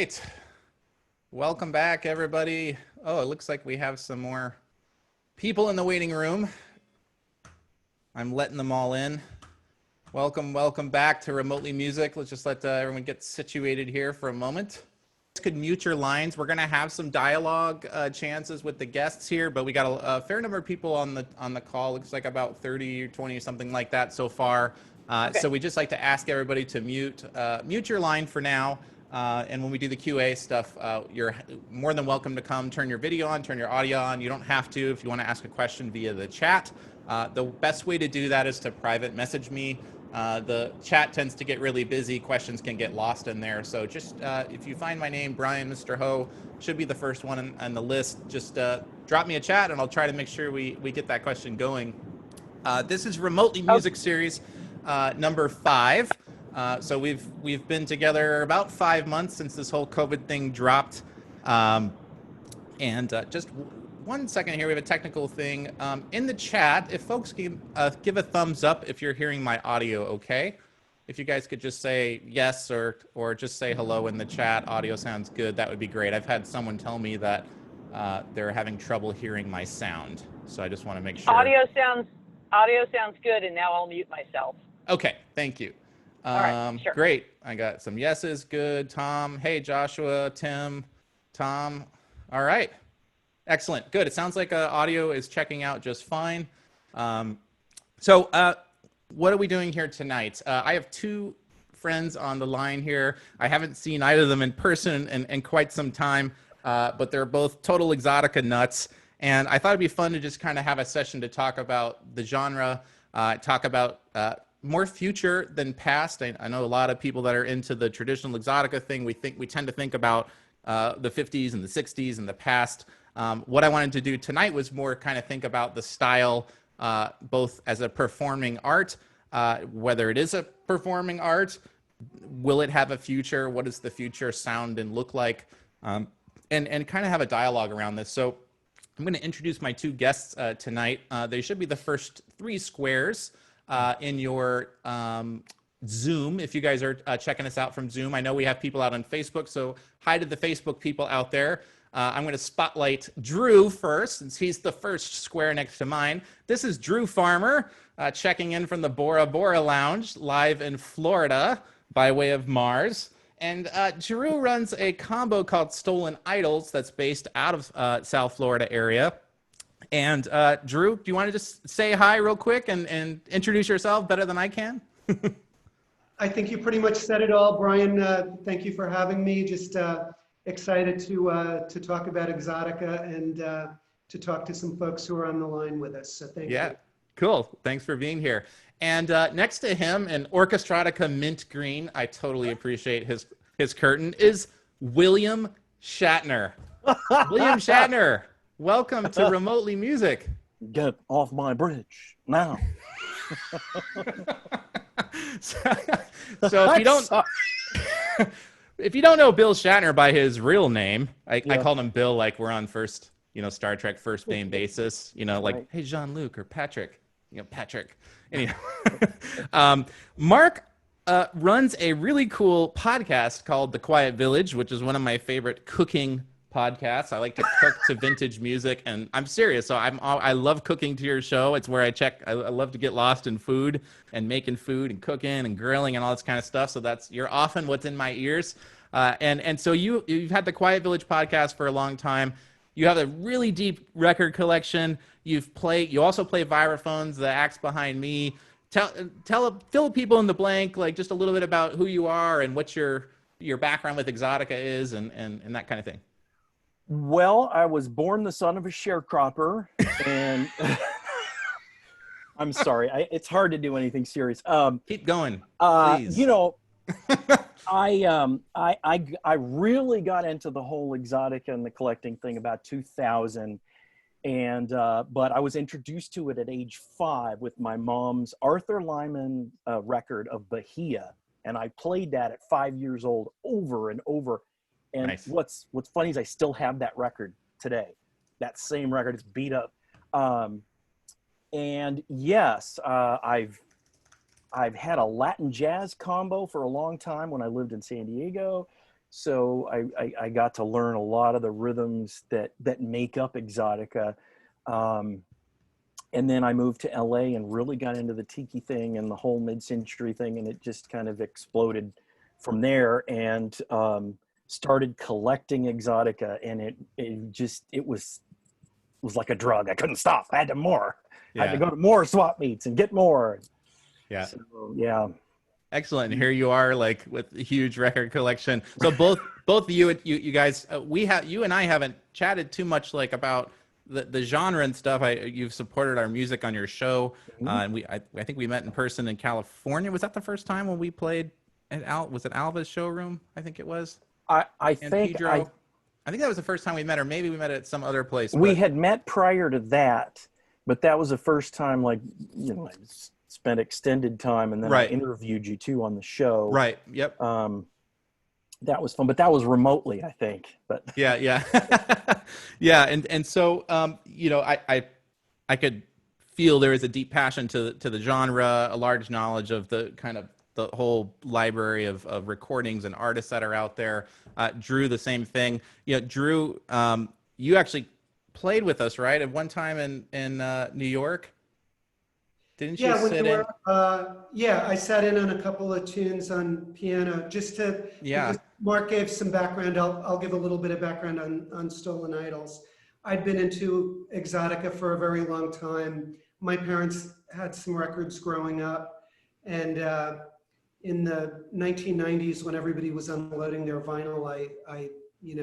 right. Welcome back, everybody. Oh, it looks like we have some more people in the waiting room. I'm letting them all in. Welcome back to Remotely Music. Let's just let everyone get situated here for a moment. Could mute your lines. We're going to have some dialogue chances with the guests here, but we got a fair number of people on the call. Looks like about 30 or 20 or something like that so far. Okay. So we just like to ask everybody to mute your line for now. And when we do the QA stuff, you're more than welcome to come turn your video on, turn your audio on. You don't have to if you want to ask a question via the chat. The best way to do that is to private message me. The chat tends to get really busy. Questions can get lost in there. So just if you find my name, Brian, Mr. Ho, should be the first one on the list. Just drop me a chat and I'll try to make sure we get that question going. This is Remotely Music Series number 5. So we've been together about 5 months since this whole COVID thing dropped. Just 1 second here, we have a technical thing. In the chat, if folks can give a thumbs up if you're hearing my audio okay. If you guys could just say yes or just say hello in the chat, audio sounds good, that would be great. I've had someone tell me that they're having trouble hearing my sound. So I just want to make sure. Audio sounds good, and now I'll mute myself. Okay, thank you. All right, sure. Great. I got some yeses. Good. Tom. Hey, Joshua, Tim, Tom. All right. Excellent. Good. It sounds like audio is checking out just fine. So what are we doing here tonight? I have 2 friends on the line here. I haven't seen either of them in person in quite some time, but they're both total Exotica nuts. And I thought it'd be fun to just kind of have a session to talk about the genre, talk about more future than past. I know a lot of people that are into the traditional Exotica thing, we tend to think about the 50s and the 60s and the past. What I wanted to do tonight was more kind of think about the style, both as a performing art, whether it is a performing art, will it have a future? What does the future sound and look like? And kind of have a dialogue around this. So I'm going to introduce my 2 guests tonight. They should be the first 3 squares in your Zoom, if you guys are checking us out from Zoom. I know we have people out on Facebook, so hi to the Facebook people out there. I'm going to spotlight Drew first, since he's the first square next to mine. This is Drew Farmer, checking in from the Bora Bora Lounge, live in Florida by way of Mars. And Drew runs a combo called Stolen Idols that's based out of South Florida area. And Drew, do you want to just say hi real quick and introduce yourself better than I can? I think you pretty much said it all, Brian. Thank you for having me. Just excited to talk about Exotica and to talk to some folks who are on the line with us. So thank you. Yeah, cool. Thanks for being here. And next to him, in Orchestrotica mint green, I totally appreciate his curtain, is William Shatner. William Shatner, welcome to Remotely Music. Get off my bridge now. So if you don't know Bill Shatner by his real name, I called him Bill like we're on first, Star Trek first name basis, like, right. Hey, Jean-Luc or Patrick, Patrick. Anyhow, Mark runs a really cool podcast called The Quiet Village, which is one of my favorite cooking podcasts. I like to cook to vintage music, and I'm serious. So I love cooking to your show. It's where I love to get lost in food and making food and cooking and grilling and all this kind of stuff. So you're often what's in my ears. And so you've had the Quiet Village podcast for a long time. You have a really deep record collection. You also play vibraphones, the acts behind me. Fill people in the blank, like just a little bit about who you are and what your background with Exotica is and that kind of thing. Well, I was born the son of a sharecropper, and I'm sorry, it's hard to do anything serious. Keep going, please. I really got into the whole Exotica and the collecting thing about 2000, but I was introduced to it at age 5 with my mom's Arthur Lyman record of Bahia, and I played that at 5 years old over and over. And nice. What's funny is I still have that record today. That same record, it's beat up. And yes, I've had a Latin jazz combo for a long time when I lived in San Diego. So I got to learn a lot of the rhythms that make up Exotica. And then I moved to LA and really got into the tiki thing and the whole mid-century thing, and it just kind of exploded from there, and started collecting Exotica, and it was like a drug. I couldn't stop. I had to more. I had to go to more swap meets and get more. Yeah. So, yeah. Excellent. Here you are, like with a huge record collection. So both you guys, you and I haven't chatted too much like about the genre and stuff. You've supported our music on your show, and I think we met in person in California. Was that the first time when we played at was it Alva's showroom? I think it was. I And think Pedro. I think that was the first time we met, or maybe we met at some other place. We had met prior to that, but that was the first time, like, you know, I spent extended time, and then I interviewed you too on the show. Right. Yep. That was fun, but that was remotely, I think. But yeah. Yeah. And so, you know, I could feel there is a deep passion to the genre, a large knowledge of the kind of the whole library of recordings and artists that are out there. Drew, the same thing. You know, Drew, you actually played with us, right? At one time in New York. Didn't you sit in? Yeah, I sat in on a couple of tunes on piano because Mark gave some background. I'll give a little bit of background on Stolen Idols. I'd been into Exotica for a very long time. My parents had some records growing up, and in the 1990s, when everybody was unloading their vinyl, I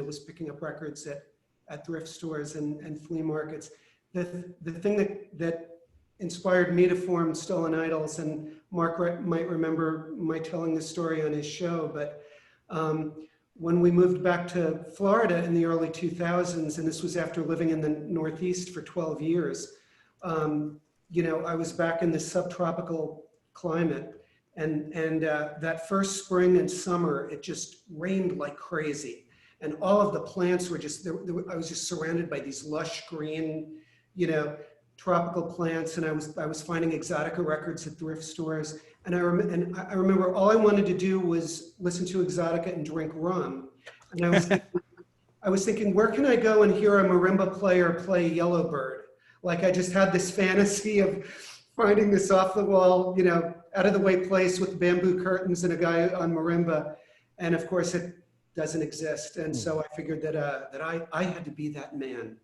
was picking up records at thrift stores and flea markets. The thing that inspired me to form Stolen Idols, and Mark might remember my telling this story on his show, but when we moved back to Florida in the early 2000s, and this was after living in the Northeast for 12 years, I was back in this subtropical climate, and that first spring and summer, it just rained like crazy. And all of the plants were just, I was just surrounded by these lush green, tropical plants, and I was finding Exotica records at thrift stores, and I remember all I wanted to do was listen to Exotica and drink rum, and I was thinking, where can I go and hear a marimba player play Yellowbird? Like, I just had this fantasy of finding this off the wall, out of the way place with bamboo curtains and a guy on marimba, and of course it doesn't exist, and so I figured that I had to be that man.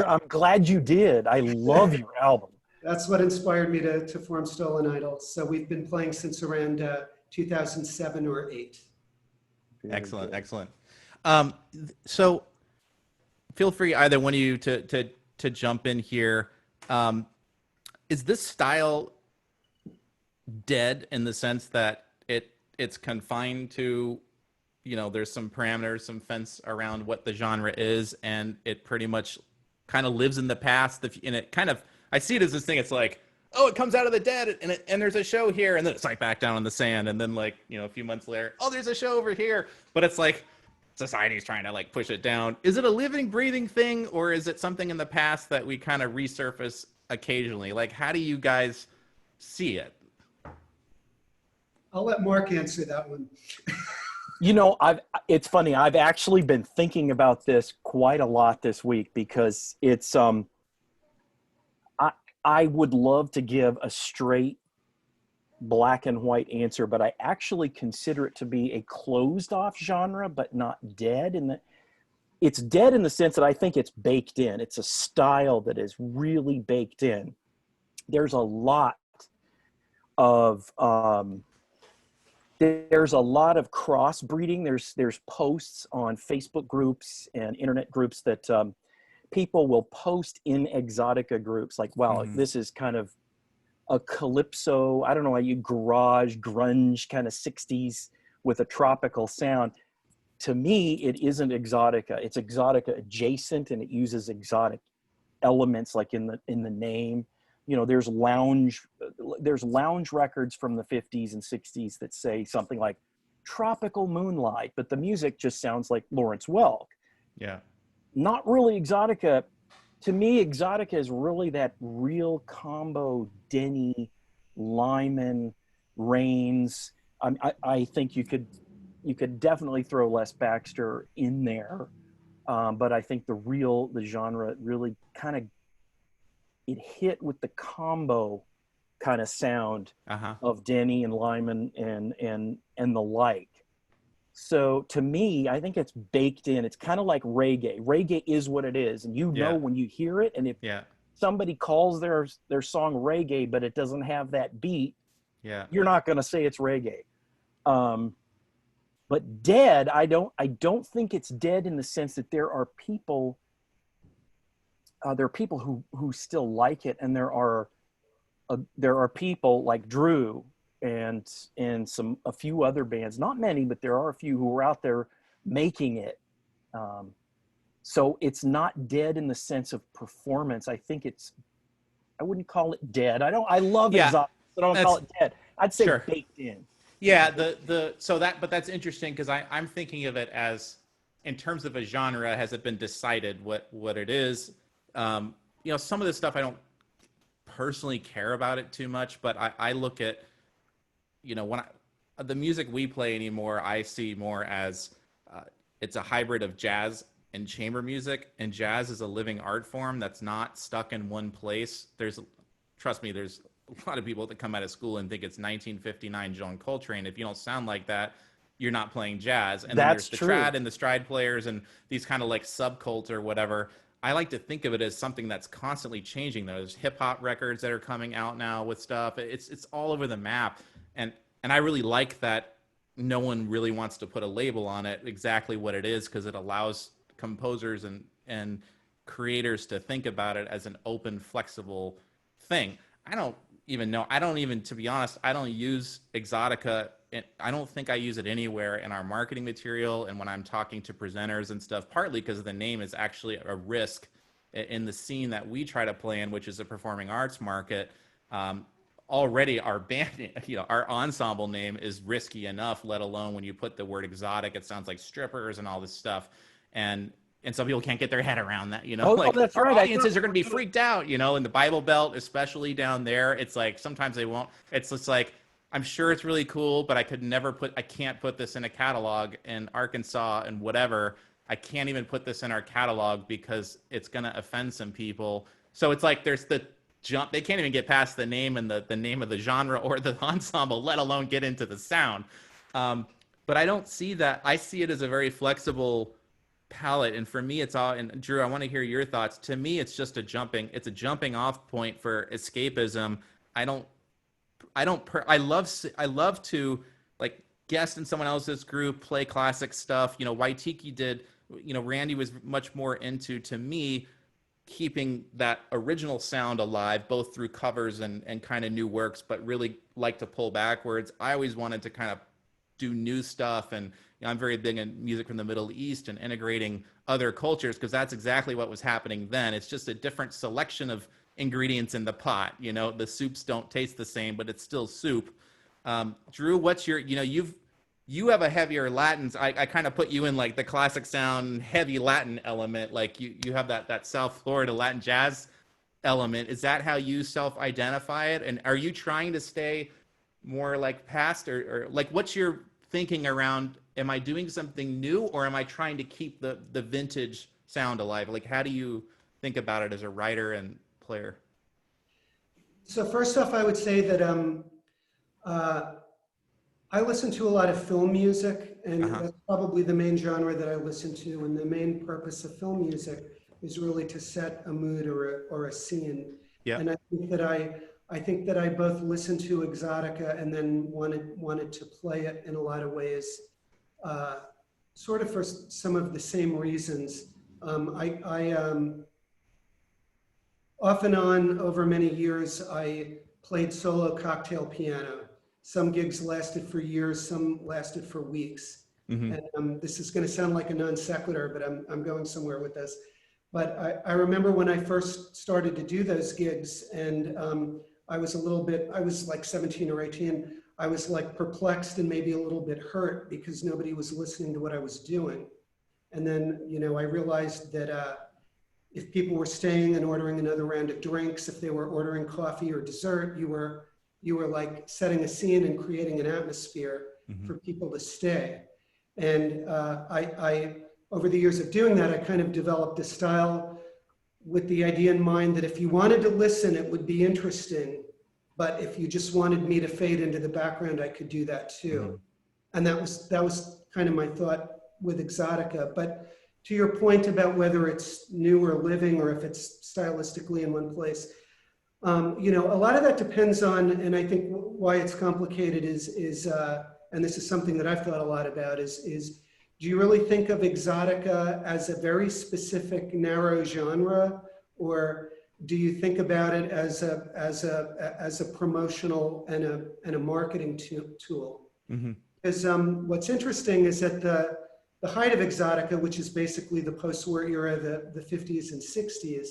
I'm glad you did. I love your album. That's what inspired me to form Stolen Idols. So we've been playing since around 2007 or 8. Excellent. So feel free, either one of you, to jump in here. Is this style dead in the sense that it's confined to, there's some parameters, some fence around what the genre is, and it pretty much kind of lives in the past? And it kind of, I see it as this thing. It's like, oh, it comes out of the dead, and there's a show here, and then it's like back down in the sand, and then a few months later, oh, there's a show over here. But it's like society's trying to push it down. Is it a living, breathing thing, or is it something in the past that we kind of resurface occasionally? How do you guys see it? I'll let Mark answer that one. It's funny. I've actually been thinking about this quite a lot this week, because it's, I would love to give a straight black and white answer, but I actually consider it to be a closed off genre, but not dead. It's dead in the sense that I think it's baked in. It's a style that is really baked in. There's a lot of, crossbreeding. There's posts on Facebook groups and internet groups that people will post in Exotica groups, like, wow, this is kind of a calypso, I don't know, garage, grunge kind of 60s with a tropical sound. To me, it isn't Exotica. It's Exotica adjacent, and it uses exotic elements like in the name. There's lounge records from the 50s and 60s that say something like tropical moonlight, but the music just sounds like Lawrence Welk. Yeah. Not really Exotica. To me, Exotica is really that real combo, Denny, Lyman, Rains. I think you could you could definitely throw Les Baxter in there. But I think the genre really kind of, it hit with the combo kind of sound of Denny and Lyman and the like. So to me, I think it's baked in. It's kind of like reggae. Reggae is what it is. And you know when you hear it, and if somebody calls their song reggae, but it doesn't have that beat, you're not going to say it's reggae. But dead, I don't think it's dead in the sense that there are people who still like it, and there are people like Drew and a few other bands, not many, but there are a few who are out there making it. So it's not dead in the sense of performance. I think I wouldn't call it dead. I love Exotica, but I don't call it dead. I'd say baked in. Yeah, but that's interesting, because I'm thinking of it as, in terms of a genre, has it been decided what it is? Some of this stuff I don't personally care about it too much, but I look at, when the music we play anymore, I see more as it's a hybrid of jazz and chamber music, and jazz is a living art form that's not stuck in one place. Trust me, there's a lot of people that come out of school and think it's 1959 John Coltrane. If you don't sound like that, you're not playing jazz. And then there's the trad and the stride players and these kind of like subcult or whatever. I like to think of it as something that's constantly changing. There's hip hop records that are coming out now with stuff. It's all over the map. And I really like that no one really wants to put a label on it exactly what it is, because it allows composers and creators to think about it as an open, flexible thing. I don't even, to be honest, I don't use Exotica. I don't think I use it anywhere in our marketing material and when I'm talking to presenters and stuff, partly because the name is actually a risk in the scene that we try to play in, which is a performing arts market. Already our band, our ensemble name is risky enough, let alone when you put the word exotic, it sounds like strippers and all this stuff. And some people can't get their head around that, that's our right. audiences are going to be freaked out, in the Bible Belt, especially down there. It's like, sometimes they won't, it's just like, I'm sure it's really cool, but I can't put this in a catalog in Arkansas and whatever. I can't even put this in our catalog because it's going to offend some people. So it's like, there's the jump. They can't even get past the name and the name of the genre or the ensemble, let alone get into the sound. But I don't see that. I see it as a very flexible palette, and for me it's all, and Drew, I want to hear your thoughts. To me, it's just a jumping off point for escapism. I love to like guest in someone else's group, play classic stuff. Waitiki did, Randy was much more into, to me, keeping that original sound alive, both through covers and kind of new works, but really like to pull backwards. I always wanted to kind of do new stuff, and I'm very big in music from the Middle East and integrating other cultures, because that's exactly what was happening then. It's just a different selection of ingredients in the pot. The soups don't taste the same, but it's still soup. Drew, what's your, you have a heavier Latin. I kind of put you in like the classic sound, heavy Latin element. Like you have that South Florida Latin jazz element. Is that how you self-identify it? And are you trying to stay more like past, or like, what's your thinking around, am I doing something new, or am I trying to keep the vintage sound alive? Like, how do you think about it as a writer and player? So first off, I would say that I listen to a lot of film music, and that's probably the main genre that I listen to. And the main purpose of film music is really to set a mood or a scene. Yeah. And I think that I both listened to Exotica and then wanted to play it in a lot of ways, sort of for some of the same reasons. Off and on over many years, I played solo cocktail piano. Some gigs lasted for years, some lasted for weeks. Mm-hmm. And this is going to sound like a non sequitur, but I'm going somewhere with this. But I remember when I first started to do those gigs, and I was like 17 or 18. I was like perplexed and maybe a little bit hurt because nobody was listening to what I was doing. And then, I realized that if people were staying and ordering another round of drinks, if they were ordering coffee or dessert, you were like setting a scene and creating an atmosphere for people to stay. And over the years of doing that, I kind of developed a style with the idea in mind that if you wanted to listen, it would be interesting. But if you just wanted me to fade into the background, I could do that too. Mm-hmm. And that was kind of my thought with Exotica. But to your point about whether it's new or living or if it's stylistically in one place, you know, a lot of that depends on, and I think why it's complicated is and this is something that I've thought a lot about, is do you really think of Exotica as a very specific narrow genre, or do you think about it as a promotional and a marketing tool? Mm-hmm. Because what's interesting is that the height of Exotica, which is basically the post-war era, the 50s and 60s,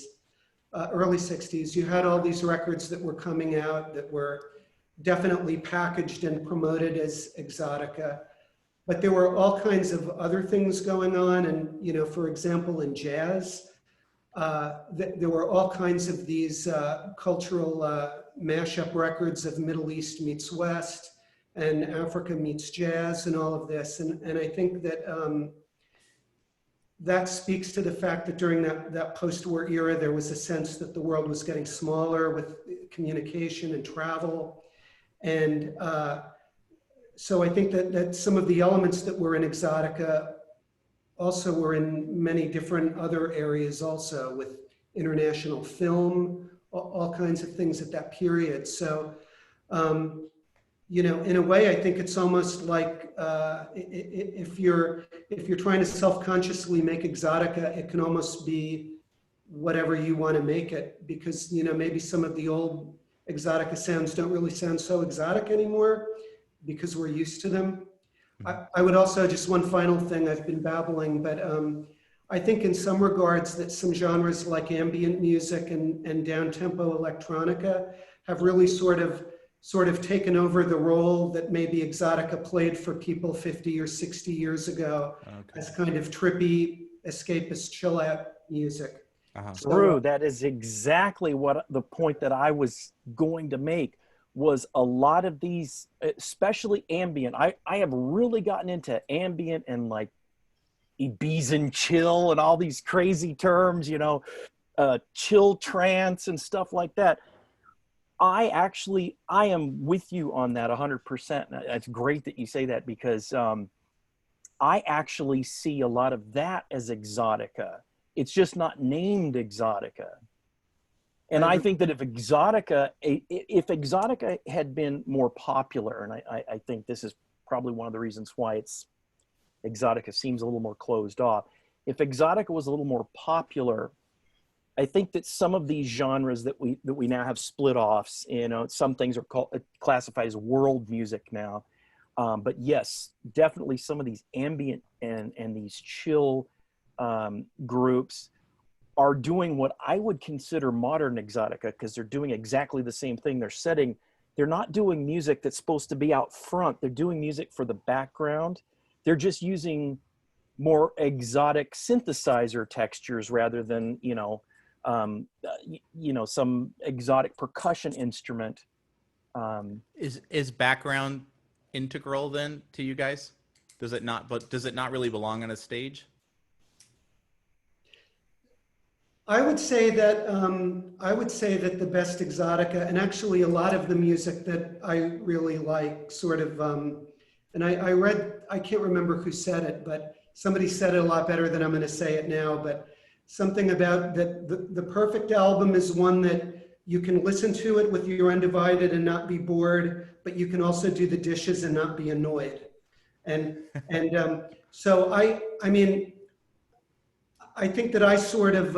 early 60s, you had all these records that were coming out that were definitely packaged and promoted as Exotica. But there were all kinds of other things going on. And, you know, for example, in jazz, there were all kinds of these cultural mashup records of Middle East meets West and Africa meets jazz and all of this. And I think that that speaks to the fact that during that post-war era, there was a sense that the world was getting smaller with communication and travel. And so I think that some of the elements that were in Exotica also were in many different other areas also, with international film, all kinds of things at that period. So, you know, in a way, I think it's almost like if you're trying to self-consciously make Exotica, it can almost be whatever you want to make it, because, you know, maybe some of the old Exotica sounds don't really sound so exotic anymore because we're used to them. I would also, just one final thing, I've been babbling, but I think in some regards that some genres like ambient music and down-tempo electronica have really sort of taken over the role that maybe Exotica played for people 50 or 60 years ago, as kind of trippy, escapist, chill-out music. True, that is exactly what the point that I was going to make was a lot of these, especially ambient. I have really gotten into ambient and like Ibizan chill and all these crazy terms, you know, chill trance and stuff like that. I am with you on that 100%. It's great that you say that, because I actually see a lot of that as Exotica. It's just not named Exotica. And I think that if Exotica had been more popular, and I think this is probably one of the reasons why Exotica seems a little more closed off. If Exotica was a little more popular, I think that some of these genres that we now have split offs, you know, some things are classified as world music now. But yes, definitely some of these ambient and these chill groups are doing what I would consider modern Exotica, because they're doing exactly the same thing. They're not doing music that's supposed to be out front. They're doing music for the background. They're just using more exotic synthesizer textures rather than, some exotic percussion instrument. Is background integral then to you guys? Does it not really belong on a stage? I would say that the best Exotica, and actually a lot of the music that I really like, sort of, and I read, I can't remember who said it, but somebody said it a lot better than I'm going to say it now. But something about that the perfect album is one that you can listen to it with your undivided and not be bored, but you can also do the dishes and not be annoyed. And so I mean. I think that I sort of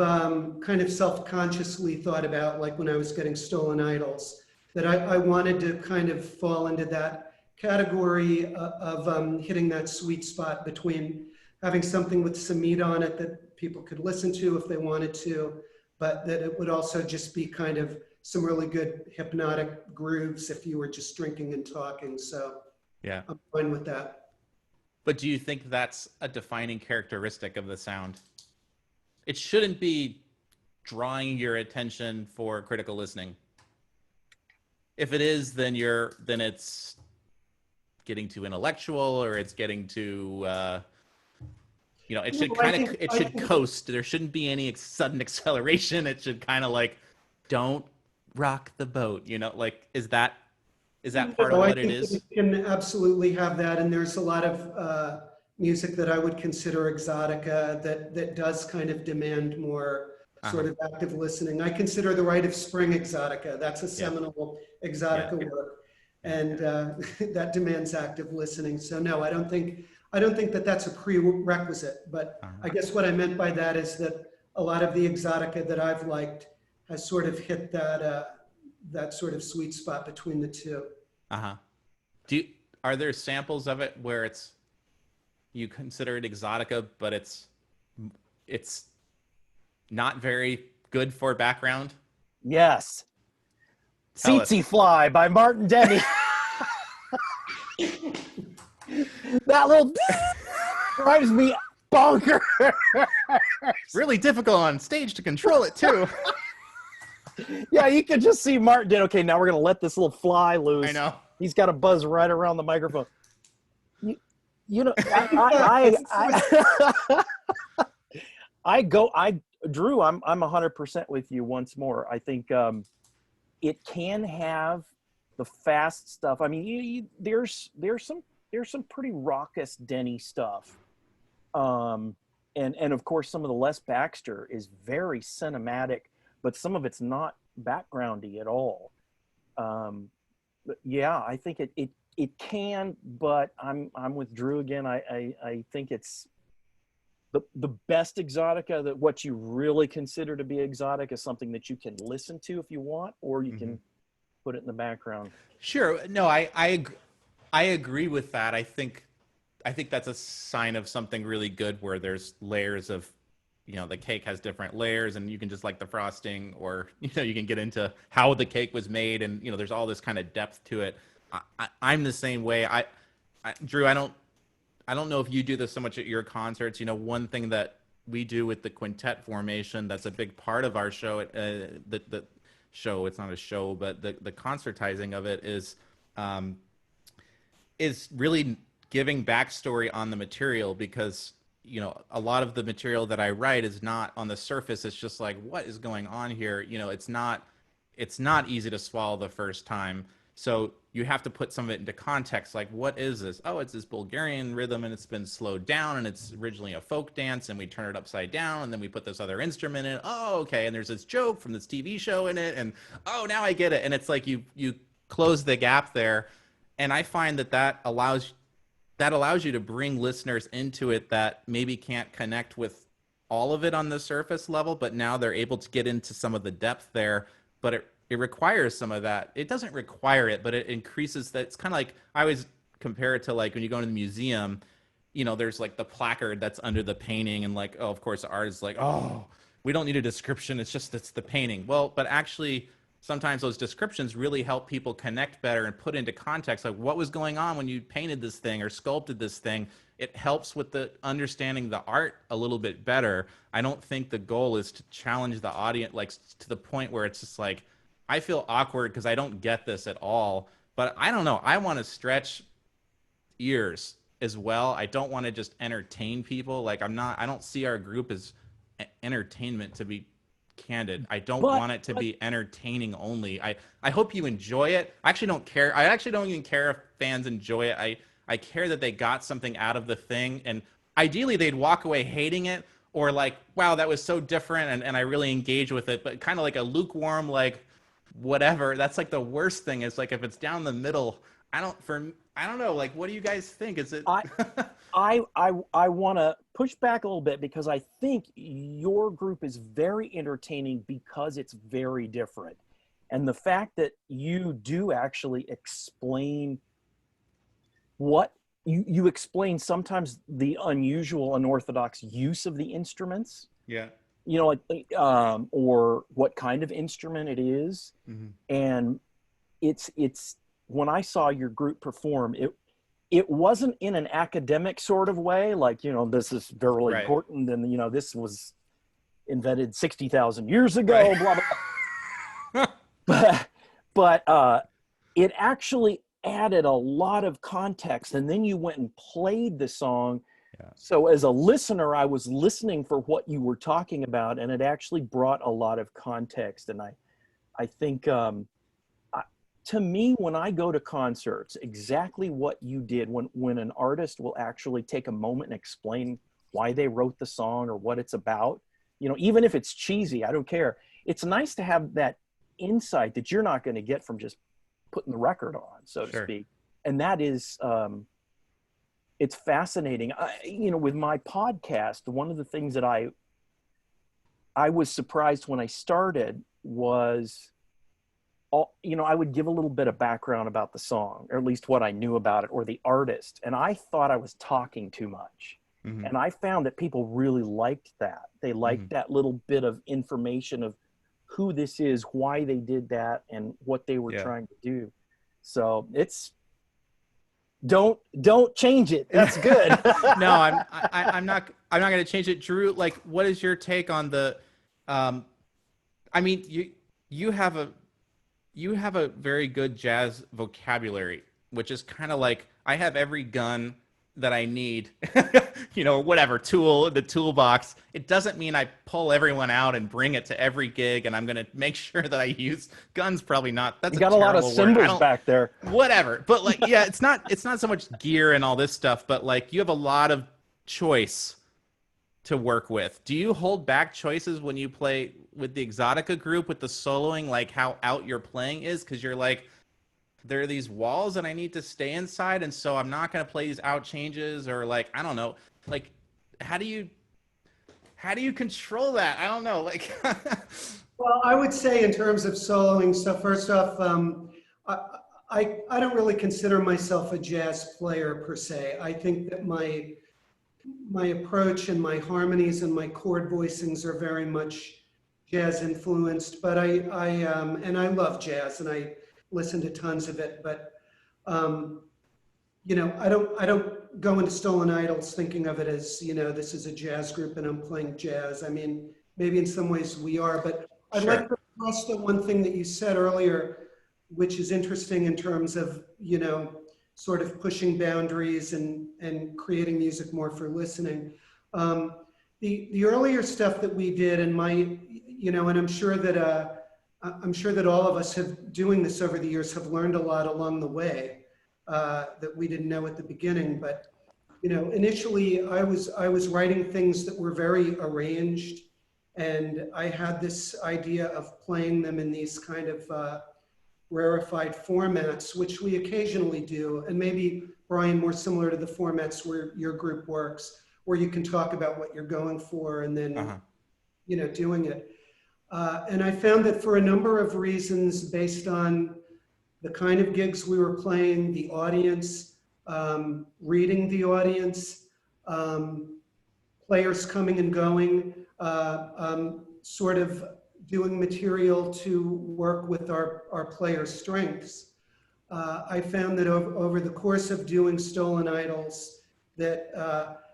kind of self-consciously thought about, like when I was getting Stolen Idols, that I wanted to kind of fall into that category of hitting that sweet spot between having something with some meat on it that people could listen to if they wanted to, but that it would also just be kind of some really good hypnotic grooves if you were just drinking and talking. So yeah, I'm fine with that. But do you think that's a defining characteristic of the sound? It shouldn't be drawing your attention for critical listening. If it is, then it's getting too intellectual or it's getting too, it should No, I kind of, think- it I should think- coast. There shouldn't be any sudden acceleration. It should kind of like, don't rock the boat, like, is that part of No, I what it think is? you can absolutely have that, and there's a lot of music that I would consider exotica that does kind of demand more sort of active listening. I consider The Rite of Spring exotica. That's a seminal exotica work, and that demands active listening. So no, I don't think that that's a prerequisite. But I guess what I meant by that is that a lot of the exotica that I've liked has sort of hit that sort of sweet spot between the two. Are there samples of it where you consider it exotica, but it's not very good for background? Yes. Tell us. Tsetse Fly by Martin Denny. That little drives me bonkers. Really difficult on stage to control it too. Yeah, you can just see Martin Denny. Okay, now we're going to let this little fly loose. I know. He's got a buzz right around the microphone. Drew, I'm 100% with you once more. I think it can have the fast stuff. I mean, there's some pretty raucous Denny stuff. And of course some of the Les Baxter is very cinematic, but some of it's not backgroundy at all. But yeah, I think it can, but I'm with Drew again. I think it's the best exotica, that what you really consider to be exotic is something that you can listen to if you want, or you can put it in the background. Sure. No, I agree with that. I think that's a sign of something really good, where there's layers of, the cake has different layers, and you can just like the frosting, or, you can get into how the cake was made, and, there's all this kind of depth to it. I'm the same way. Drew, I don't know if you do this so much at your concerts. One thing that we do with the quintet formation, that's a big part of our show, the show, it's not a show, but the concertizing of it is really giving backstory on the material, because a lot of the material that I write is not on the surface. It's just like, what is going on here? It's not easy to swallow the first time. So you have to put some of it into context. Like, what is this? Oh, it's this Bulgarian rhythm, and it's been slowed down, and it's originally a folk dance, and we turn it upside down, and then we put this other instrument in it. Oh, okay. And there's this joke from this TV show in it, and oh, now I get it. And it's like you close the gap there. And I find that allows you to bring listeners into it that maybe can't connect with all of it on the surface level, but now they're able to get into some of the depth there. But it requires some of that. It doesn't require it, but it increases that. It's kind of like, I always compare it to like when you go to the museum, there's like the placard that's under the painting, and like, oh, of course, art is like, oh, we don't need a description. It's the painting. Well, but actually, sometimes those descriptions really help people connect better and put into context, like, what was going on when you painted this thing or sculpted this thing. It helps with the understanding the art a little bit better. I don't think the goal is to challenge the audience, like, to the point where it's just like, I feel awkward because I don't get this at all. But I don't know. I want to stretch ears as well. I don't want to just entertain people. Like, I don't see our group as entertainment, to be candid. I don't want it to be entertaining only. I hope you enjoy it. I actually don't care. I actually don't even care if fans enjoy it. I care that they got something out of the thing, and ideally they'd walk away hating it, or like, wow, that was so different, and I really engage with it. But kind of like a lukewarm, like, whatever, that's like the worst thing. Is like, if it's down the middle, I don't know, like, what do you guys think? Is it I want to push back a little bit, because I think your group is very entertaining because it's very different. And the fact that you do actually explain what you explain, sometimes the unusual, unorthodox use of the instruments. Yeah. Or what kind of instrument it is. Mm-hmm. And it's when I saw your group perform, it wasn't in an academic sort of way, like, this is very important, and this was invented 60,000 years ago, blah blah. But it actually added a lot of context, and then you went and played the song. Yeah. So as a listener, I was listening for what you were talking about, and it actually brought a lot of context. And I think, to me, when I go to concerts, exactly what you did, when an artist will actually take a moment and explain why they wrote the song or what it's about, you know, even if it's cheesy, I don't care. It's nice to have that insight that you're not going to get from just putting the record on, so to speak. And that is, it's fascinating. You know, with my podcast, one of the things that I was surprised when I started was, you know, I would give a little bit of background about the song, or at least what I knew about it or the artist. And I thought I was talking too much. Mm-hmm. And I found that people really liked that. They liked mm-hmm. that little bit of information of who this is, why they did that, and what they were trying to do. So it's, don't change it. That's good. No, I'm not going to change it. Drew, like, what is your take on the, I mean, you have a very good jazz vocabulary, which is kind of like, I have every gun that I need, you know, whatever tool, the toolbox. It doesn't mean I pull everyone out and bring it to every gig, and I'm going to make sure that I use guns. Probably not. That's you got a lot of cymbals back there. Whatever. But like, yeah, it's not so much gear and all this stuff, but like, you have a lot of choice to work with. Do you hold back choices when you play with the Exotica group, with the soloing, like how out your playing is? Because you're like, there are these walls and I need to stay inside, and so I'm not going to play these out changes, or like, I don't know, like, how do you control that? I don't know, like. Well, I would say in terms of soloing, so first off, I don't really consider myself a jazz player per se. I think that my approach and my harmonies and my chord voicings are very much jazz influenced, but and I love jazz and I listen to tons of it, but you know, I don't go into Stolen Idols thinking of it as, you know, this is a jazz group and I'm playing jazz. I mean, maybe in some ways we are, but I'd like to stress the one thing that you said earlier, which is interesting in terms of, you know, sort of pushing boundaries and creating music more for listening. The earlier stuff that we did, and you know, and I'm sure that all of us have doing this over the years have learned a lot along the way that we didn't know at the beginning. But you know, initially I was writing things that were very arranged, and I had this idea of playing them in these kind of rarefied formats, which we occasionally do, and maybe, Brian, more similar to the formats where your group works, where you can talk about what you're going for and then, you know, doing it. And I found that for a number of reasons, based on the kind of gigs we were playing, the audience, reading the audience, players coming and going, sort of doing material to work with our players' strengths. I found that over the course of doing Stolen Idols, that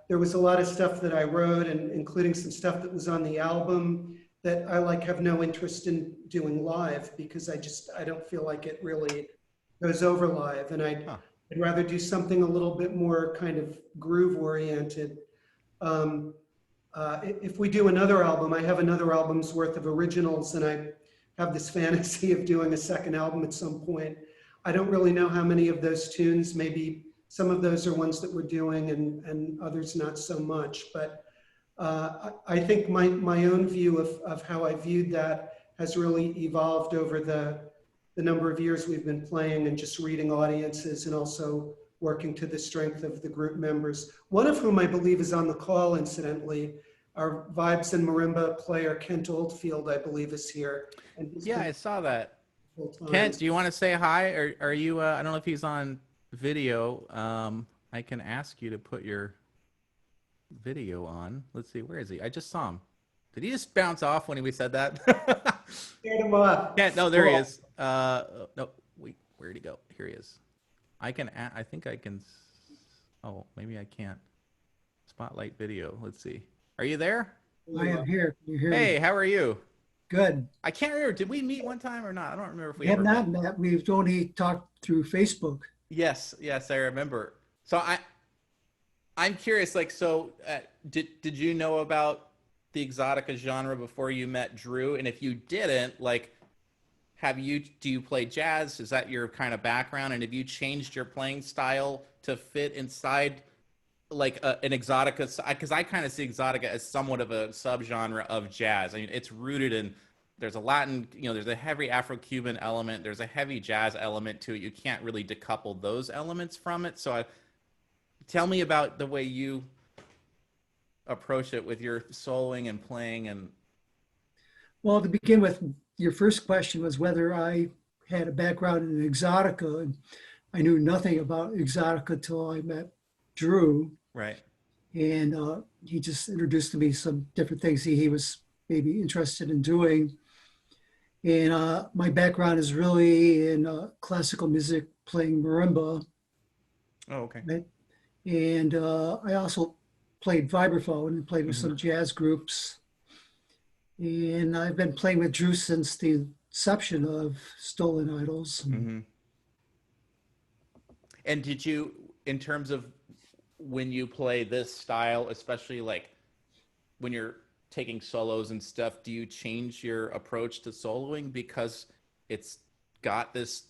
there was a lot of stuff that I wrote, and including some stuff that was on the album, that I have no interest in doing live, because I don't feel like it really goes over live, and I'd rather do something a little bit more kind of groove oriented. If we do another album, I have another album's worth of originals, and I have this fantasy of doing a second album at some point. I don't really know how many of those tunes, maybe some of those are ones that we're doing and others not so much, but I think my own view of how I viewed that has really evolved over the number of years we've been playing and just reading audiences and also working to the strength of the group members, one of whom I believe is on the call, incidentally. Our vibes and marimba player, Kent Oldfield, I believe, is here. And yeah, I saw that. Kent, do you want to say hi? Or are you, I don't know if he's on video. I can ask you to put your video on. Let's see, where is he? I just saw him. Did he just bounce off when we said that? Scared him off. Kent, no, there he is. No, wait, where'd he go? Here he is. I think I can, oh, maybe I can't. Spotlight video, let's see. Are you there? I am here. Can you hear me? Hey, how are you? Good. I can't remember. Did we meet one time or not? I don't remember if we have ever not met. We've only talked through Facebook. Yes, I remember. So I'm curious, like, so did you know about the Exotica genre before you met Drew? And if you didn't, like, do you play jazz? Is that your kind of background? And have you changed your playing style to fit inside like an Exotica? Because I kind of see Exotica as somewhat of a subgenre of jazz. I mean, it's rooted in, there's a Latin, there's a heavy Afro-Cuban element, there's a heavy jazz element to it. You can't really decouple those elements from it. So tell me about the way you approach it with your soloing and playing. And Well, to begin with, your first question was whether I had a background in Exotica, and I knew nothing about Exotica till I met Drew, right. and he just introduced to me some different things he was maybe interested in doing. And my background is really in classical music, playing marimba, Oh, okay. right? And I also played vibraphone and played with some jazz groups. And I've been playing with Drew since the inception of Stolen Idols. Mm-hmm. And did you, in terms of when you play this style, especially like when you're taking solos and stuff, do you change your approach to soloing because it's got this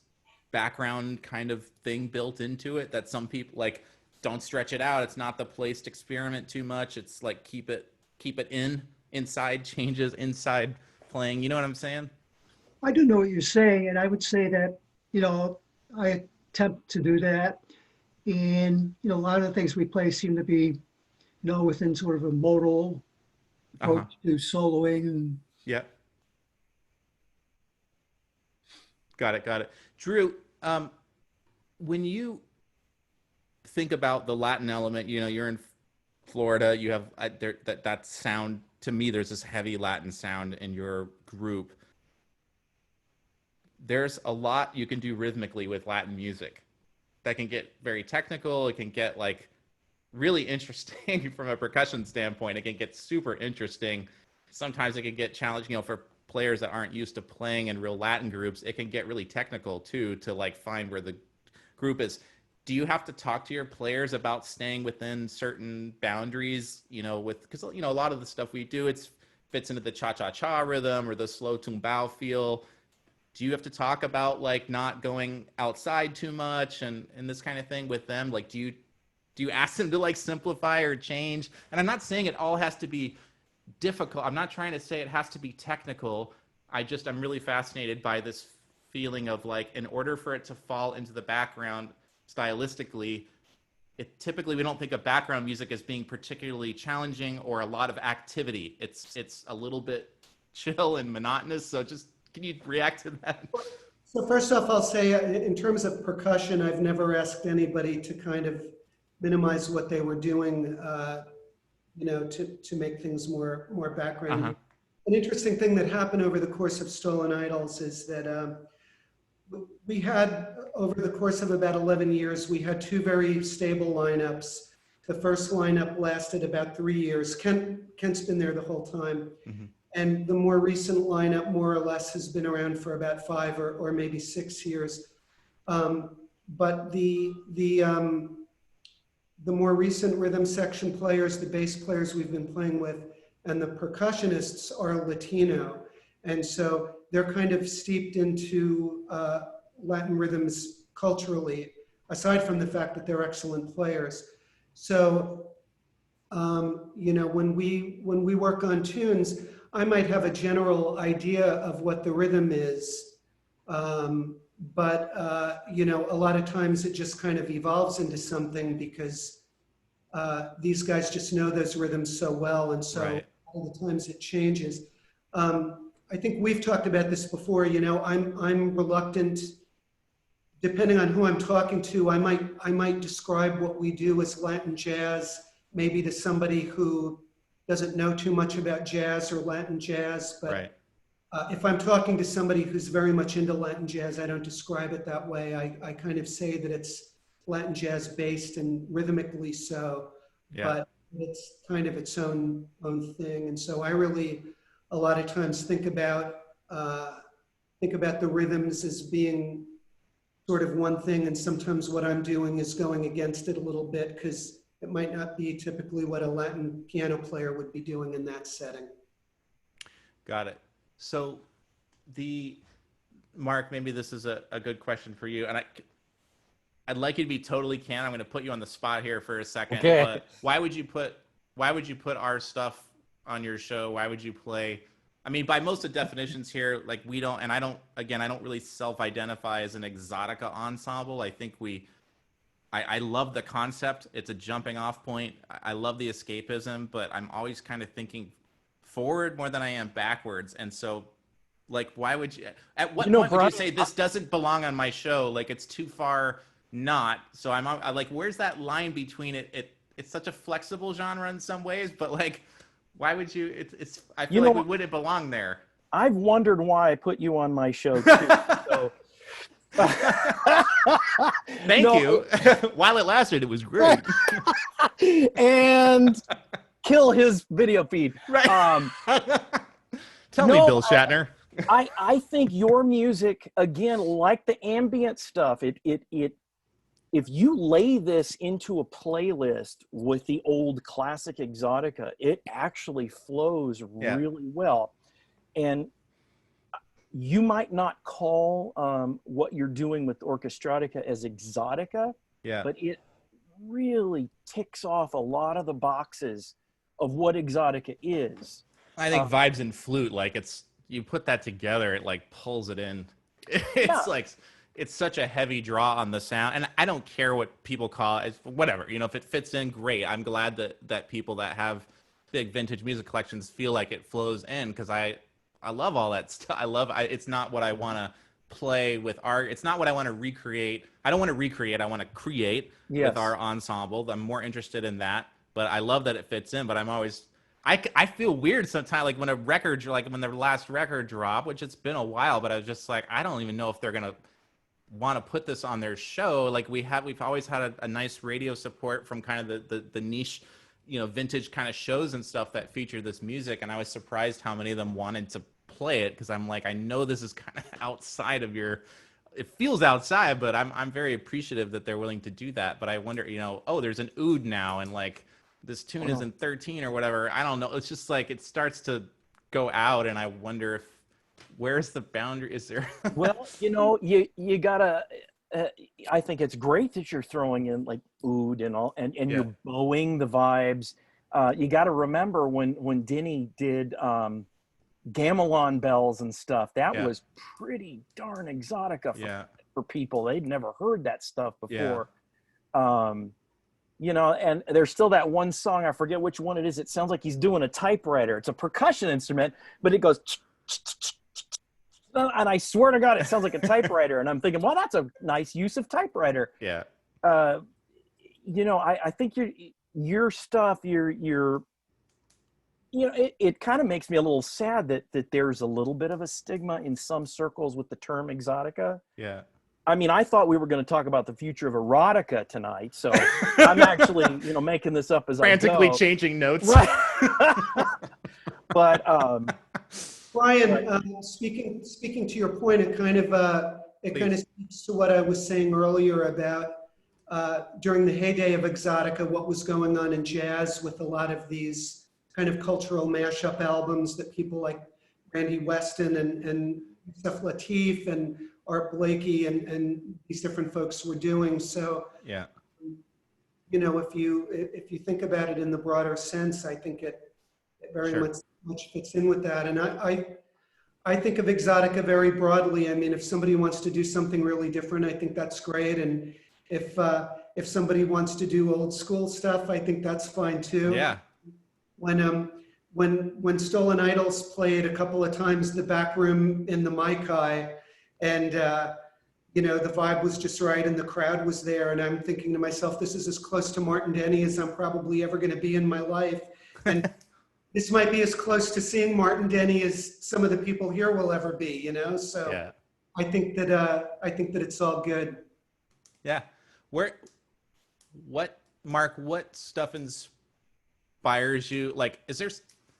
background kind of thing built into it that some people like don't stretch it out? It's not the place to experiment too much. It's like keep it inside changes, inside playing. You know what I'm saying? I do know what you're saying, and I would say that, I attempt to do that. And, a lot of the things we play seem to be, within sort of a modal approach to soloing. And Yeah. Got it. Drew, when you think about the Latin element, you're in Florida, you have that sound. To me, there's this heavy Latin sound in your group. There's a lot you can do rhythmically with Latin music that can get very technical. It can get like really interesting from a percussion standpoint. It can get super interesting. Sometimes it can get challenging, for players that aren't used to playing in real Latin groups. It can get really technical too, to like find where the group is. Do you have to talk to your players about staying within certain boundaries, because, a lot of the stuff we do, fits into the cha-cha-cha rhythm or the slow tumbao feel. Do you have to talk about like not going outside too much and this kind of thing with them? Like, do you ask them to like simplify or change? And I'm not saying it all has to be difficult. I'm not trying to say it has to be technical. I'm really fascinated by this feeling of like, in order for it to fall into the background stylistically, typically we don't think of background music as being particularly challenging or a lot of activity. It's a little bit chill and monotonous. So can you react to that? So first off, I'll say in terms of percussion, I've never asked anybody to kind of minimize what they were doing, to make things more background. An interesting thing that happened over the course of Stolen Idols is that we had, over the course of about 11 years, we had two very stable lineups. The first lineup lasted about 3 years. Kent's been there the whole time. Mm-hmm. And the more recent lineup, more or less, has been around for about 5 or maybe 6 years. But the more recent rhythm section players, the bass players we've been playing with, and the percussionists are Latino. And so they're kind of steeped into Latin rhythms culturally, aside from the fact that they're excellent players. So, when we work on tunes, I might have a general idea of what the rhythm is, but a lot of times it just kind of evolves into something because these guys just know those rhythms so well, and so all the times it changes. I think we've talked about this before. I'm reluctant, depending on who I'm talking to. I might describe what we do as Latin jazz, maybe to somebody who doesn't know too much about jazz or Latin jazz. But if I'm talking to somebody who's very much into Latin jazz, I don't describe it that way. I kind of say that it's Latin jazz based and rhythmically so, but it's kind of its own thing. And so I really, a lot of times think about the rhythms as being sort of one thing, and sometimes what I'm doing is going against it a little bit because it might not be typically what a Latin piano player would be doing in that setting. Got it. So Mark, maybe this is a good question for you. And I'd like you to be totally candid. I'm going to put you on the spot here for a second. Okay. But why would you put our stuff on your show? Why would you play? I mean, by most of the definitions here, like we don't, and I don't really self-identify as an Exotica ensemble. I think I love the concept. It's a jumping off point. I love the escapism, but I'm always kind of thinking forward more than I am backwards. And so, like, why would you, at what point would you say this doesn't belong on my show? Like, it's too far not. So I'm like, where's that line between it's such a flexible genre in some ways, but like, why would you, I feel like we wouldn't belong there. I've wondered why I put you on my show too. So. Thank you. While it lasted, it was great. And kill his video feed. Right. Tell me, Bill Shatner. I think your music, again, like the ambient stuff, if you lay this into a playlist with the old classic Exotica, it actually flows really well. And you might not call what you're doing with Orchestrotica as Exotica, but it really ticks off a lot of the boxes of what Exotica is. I think vibes and flute, like you put that together, it like pulls it in. It's like, it's such a heavy draw on the sound, and I don't care what people call it, whatever, if it fits in, great. I'm glad that people that have big vintage music collections feel like it flows in, because I love all that stuff. It's not what I want to play with art. It's not what I want to recreate. I don't want to recreate. I want to create with our ensemble. I'm more interested in that, but I love that it fits in, but I'm always, I feel weird sometimes, like when when the last record dropped, which it's been a while, but I was just like, I don't even know if they're going to want to put this on their show. Like we've always had a nice radio support from kind of the niche, vintage kind of shows and stuff that feature this music. And I was surprised how many of them wanted to play it, because I'm like, I know this is kind of outside of it feels outside, but I'm very appreciative that they're willing to do that. But I wonder, there's an oud now, and like this tune is in 13 or whatever. I don't know. It's just like, it starts to go out, and I wonder where's the boundary? Is there? Well, you gotta, I think it's great that you're throwing in like oud and all, and you're bowing the vibes. You got to remember when Denny did gamelan bells and stuff, that was pretty darn Exotica for people. They'd never heard that stuff before. And there's still that one song, I forget which one it is. It sounds like he's doing a typewriter. It's a percussion instrument, but it goes, and I swear to God, it sounds like a typewriter. And I'm thinking, well, that's a nice use of typewriter. Yeah. I think your stuff, it kind of makes me a little sad that there's a little bit of a stigma in some circles with the term Exotica. Yeah. I mean, I thought we were going to talk about the future of erotica tonight, so I'm actually, making this up as frantically I go. Changing notes. Right. But Brian, speaking to your point, it kind of speaks to what I was saying earlier about during the heyday of Exotica, what was going on in jazz with a lot of these kind of cultural mashup albums that people like Randy Weston and Yusef Lateef and Art Blakey and these different folks were doing. So, if you think about it in the broader sense, I think it very much fits in with that. And I think of Exotica very broadly. I mean, if somebody wants to do something really different, I think that's great. And if somebody wants to do old school stuff, I think that's fine too. Yeah. When Stolen Idols played a couple of times the back room in the Maikai, and the vibe was just right and the crowd was there, and I'm thinking to myself, this is as close to Martin Denny as I'm probably ever going to be in my life, and this might be as close to seeing Martin Denny as some of the people here will ever be. So I think that it's all good. Yeah. Mark, what stuff inspires you? Like, is there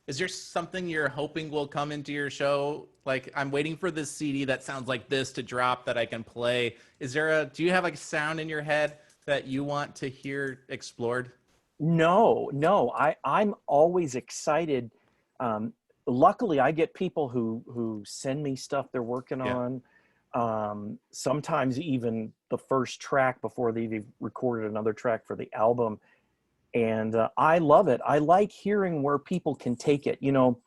Is there something you're hoping will come into your show? Like, I'm waiting for this CD that sounds like this to drop that I can play. Do you have like a sound in your head that you want to hear explored? No, I'm always excited. Luckily I get people who send me stuff they're working on. Sometimes even the first track before they've recorded another track for the album. And I love it. I like hearing where people can take it. I don't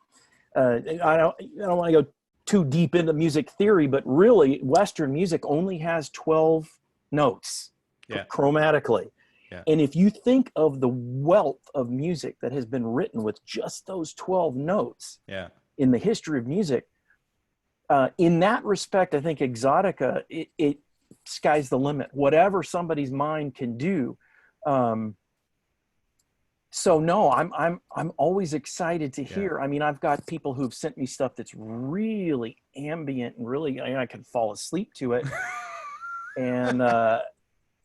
want to go too deep into music theory, but really Western music only has 12 notes chromatically. Yeah. And if you think of the wealth of music that has been written with just those 12 notes in the history of music, in that respect, I think Exotica, it sky's the limit. Whatever somebody's mind can do. So no, I'm always excited to hear. I mean, I've got people who've sent me stuff that's really ambient and really, I can fall asleep to it.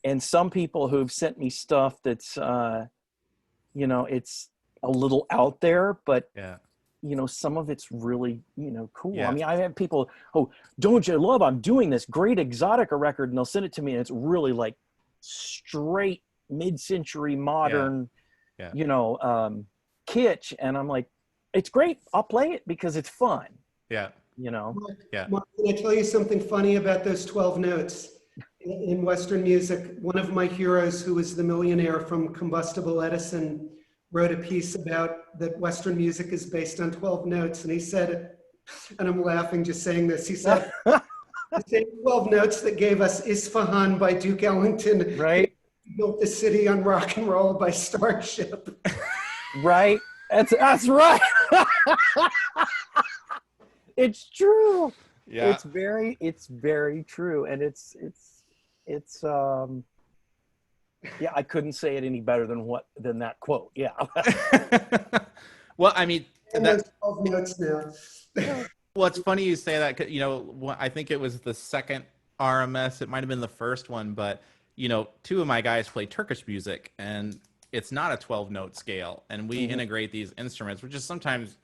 And some people who've sent me stuff that's, it's a little out there, but some of it's really, cool. I mean, I have people, don't you love, I'm doing this great Exotica record, and they'll send it to me and it's really like straight mid-century modern, kitsch. And I'm like, it's great. I'll play it because it's fun. Mark, can I tell you something funny about those 12 notes? In Western music, one of my heroes, who was the millionaire from Combustible Edison, wrote a piece about that Western music is based on 12 notes. And he said, and I'm laughing just saying this, he said, the same 12 notes that gave us Isfahan by Duke Ellington, right? Built the city on rock and roll by Starship. Right. That's right. It's true. Yeah. It's very true. And it's I couldn't say it any better than that quote. Yeah. Well, I mean, those 12 notes now. Well, it's funny you say that, 'cause, I think it was the second RMS. It might've been the first one, but two of my guys play Turkish music, and it's not a 12-note scale. And we integrate these instruments, which is sometimes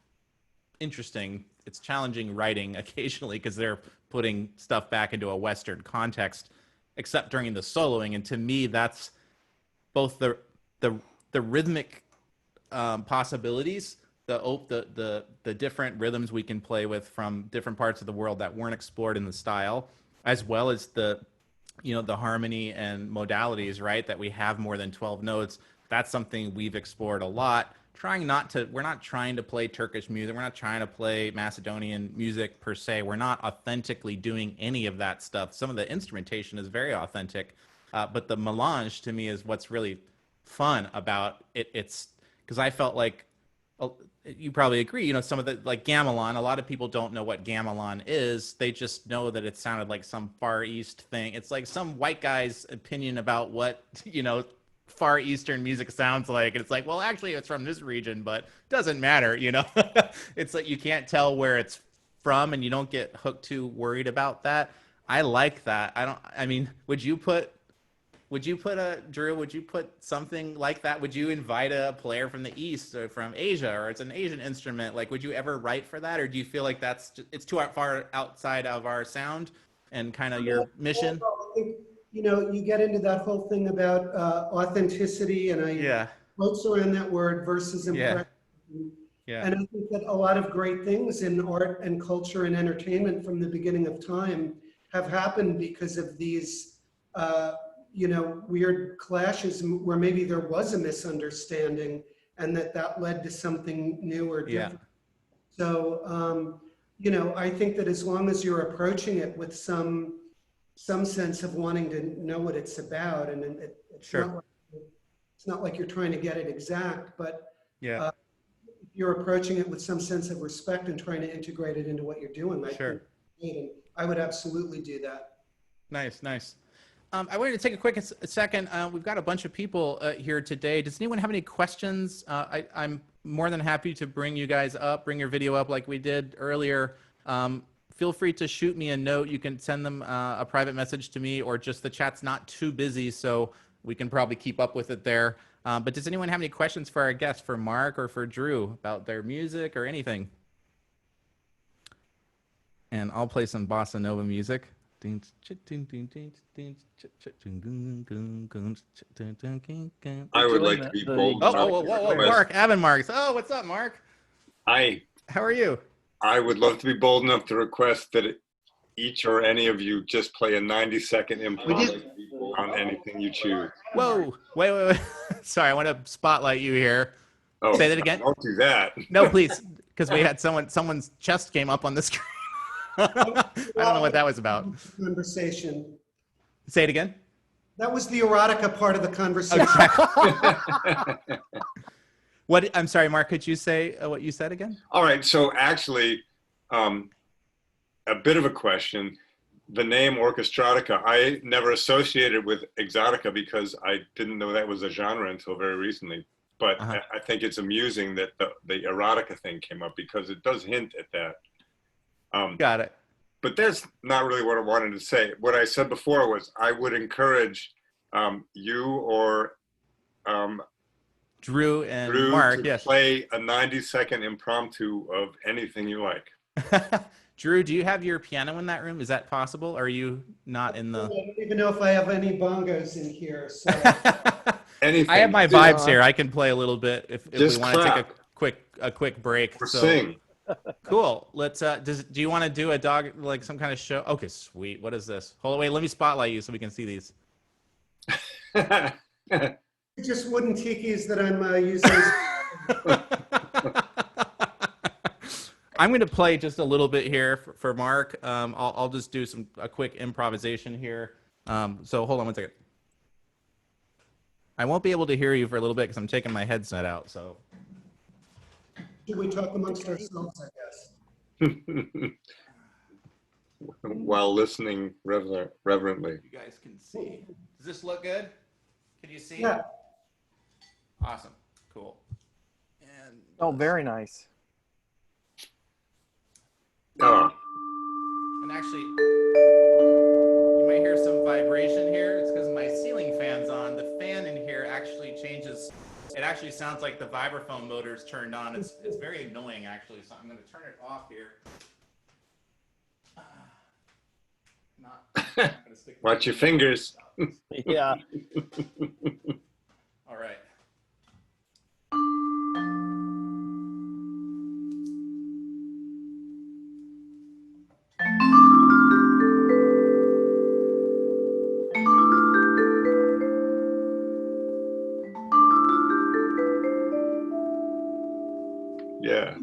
interesting. It's challenging writing occasionally because they're putting stuff back into a Western context, except during the soloing. And to me, that's both the rhythmic possibilities, the different rhythms we can play with from different parts of the world that weren't explored in the style, as well as the harmony and modalities, right? That we have more than 12 notes. That's something we've explored a lot. We're not trying to play Turkish music. We're not trying to play Macedonian music per se. We're not authentically doing any of that stuff. Some of the instrumentation is very authentic, but the melange to me is what's really fun about it. It's because I felt like, you probably agree, some of the, like gamelan, a lot of people don't know what gamelan is. They just know that it sounded like some Far East thing. It's like some white guy's opinion about what, Far Eastern music sounds like. And it's like, well, actually it's from this region, but it doesn't matter, It's like you can't tell where it's from, and you don't get hooked too worried about that. I like that. Would you put something like that? Would you invite a player from the East or from Asia, or it's an Asian instrument? Like, would you ever write for that? Or do you feel like it's too far outside of our sound and kind of your mission? I think, you get into that whole thing about authenticity, and quotes around that word versus impression. Yeah. And I think that a lot of great things in art and culture and entertainment from the beginning of time have happened because of these, weird clashes where maybe there was a misunderstanding, and that led to something new or different. So, I think that as long as you're approaching it with some sense of wanting to know what it's about, and it's not like you're trying to get it exact, but if you're approaching it with some sense of respect and trying to integrate it into what you're doing, I would absolutely do that. Nice. I wanted to take a quick second. We've got a bunch of people here today. Does anyone have any questions? I'm more than happy to bring you guys up, bring your video up like we did earlier. Feel free to shoot me a note. You can send them a private message to me, or just the chat's not too busy. So we can probably keep up with it there. But does anyone have any questions for our guests, for Mark or for Drew, about their music or anything? And I'll play some bossa nova music. I would like to be bold enough Whoa, to request. Mark, Evan Marks. Oh, what's up, Mark? How are you? I would love to be bold enough to request that each or any of you just play a 90-second improv on anything you choose. Whoa, wait. Sorry, I want to spotlight you here. Oh, Say that again. Don't do that. No, please, because we had someone's chest came up on the screen. I don't know what that was about. Conversation. Say it again. That was the erotica part of the conversation. What? I'm sorry, Mark. Could you say what you said again? All right. So actually, a bit of a question. The name Orchestrotica, I never associated with Exotica because I didn't know that was a genre until very recently. But I think it's amusing that the erotica thing came up because it does hint at that. Got it. But that's not really what I wanted to say. What I said before was I would encourage you or Drew and Drew Mark, to yes. play a 90-second impromptu of anything you like. Drew, do you have your piano in that room? Is that possible? Or are you not in the... I don't even know if I have any bongos in here. So. Anything. I have my vibes here. I can play a little bit if we Just want to take clap. a quick break. Or sing. Cool. Let's do you want to do a dog, like some kind of show? Okay, sweet. What is this? Hold on, wait, let me spotlight you so we can see these. Just wooden tikis that I'm using. I'm going to play just a little bit here for Mark. I'll just do a quick improvisation here. So hold on one second. I won't be able to hear you for a little bit because I'm taking my headset out. So. Should we talk amongst ourselves, I guess? While listening reverently. You guys can see. Does this look good? Can you see? Yeah. Awesome. Cool. And Oh, very nice. Oh, And actually, you might hear some vibration here. It's because my ceiling fan's on. The fan in here actually changes. It actually sounds like the vibraphone motor's turned on. It's very annoying, actually. So I'm going to turn it off here. Not gonna stick watch your fingers. Yeah. All right. Yeah.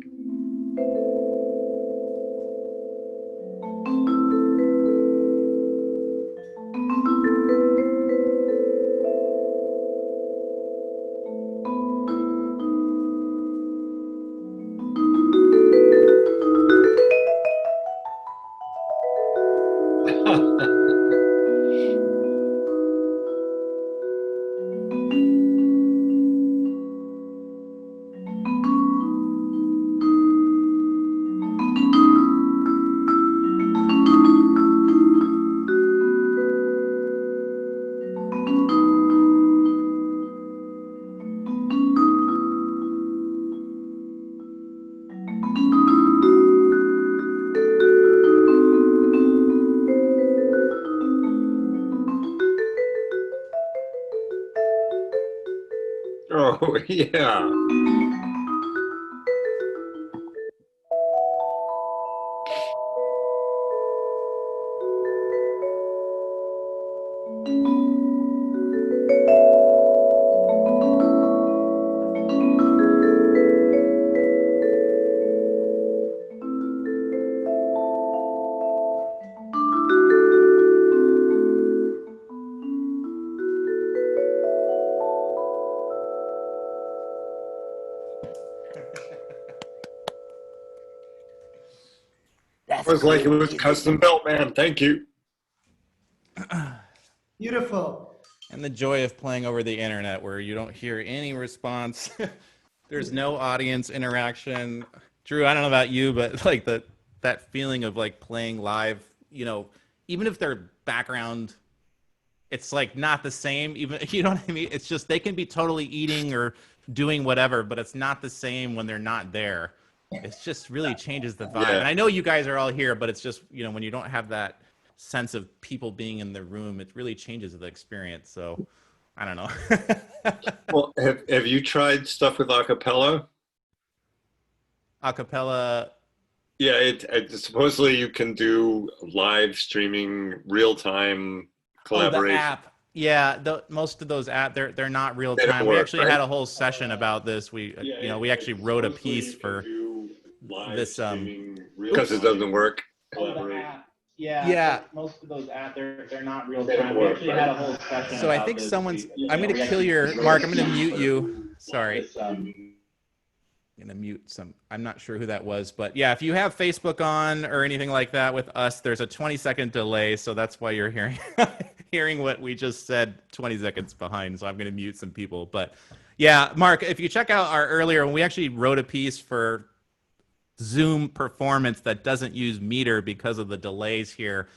Oh, yeah. It was like it was custom built, man. Thank you. Beautiful. And the joy of playing over the internet where you don't hear any response. There's no audience interaction. Drew, I don't know about you, but like that feeling of like playing live, you know, even if they're background, it's like not the same, even, you know what I mean? It's just, they can be totally eating or doing whatever, but it's not the same when they're not there. It's just really changes the vibe. Yeah. And I know you guys are all here, but it's just, you know, when you don't have that sense of people being in the room, it really changes the experience. So I don't know. Well, have you tried stuff with acapella? Acapella. Yeah, it supposedly you can do live streaming, real time collaboration. Oh, the app. Yeah, most of those apps, they're not real They don't time. We work, actually right? had a whole session about this. We we actually wrote a piece for this Because it doesn't work. Yeah, most of those apps, they're not real time. We actually had a whole session. So I think someone's. I'm going to kill your Mark. I'm going to mute you. Sorry. I'm going to mute some. I'm not sure who that was, but yeah, if you have Facebook on or anything like that with us, there's a 20-second delay, so that's why you're hearing hearing what we just said 20 seconds behind. So I'm going to mute some people, but yeah, Mark, if you check out our earlier, we actually wrote a piece for Zoom performance that doesn't use meter because of the delays here.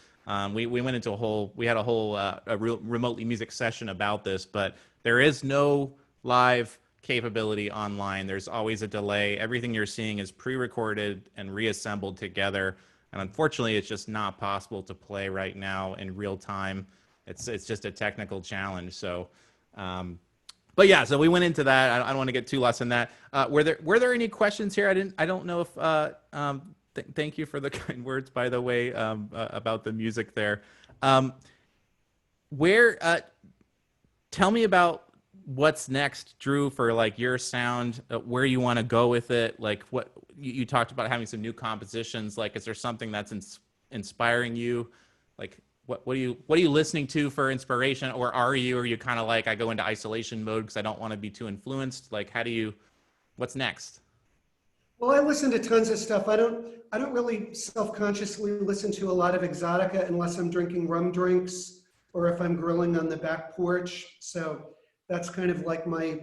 We went into we had a whole remotely music session about this, but there is no live capability online. There's always a delay. Everything you're seeing is pre-recorded and reassembled together. And unfortunately, it's just not possible to play right now in real time. It's just a technical challenge. So, but yeah, so we went into that. I don't want to get too lost in that. Were there any questions here? I don't know if, thank you for the kind words, by the way, about the music there. Tell me about what's next, Drew, for like your sound, where you want to go with it. Like what you talked about having some new compositions. Like, is there something that's inspiring you? Like what are you listening to for inspiration, or are you kind of like, I go into isolation mode because I don't want to be too influenced? Like, what's next? Well, I listen to tons of stuff. I don't really self-consciously listen to a lot of Exotica unless I'm drinking rum drinks or if I'm grilling on the back porch. So that's kind of like my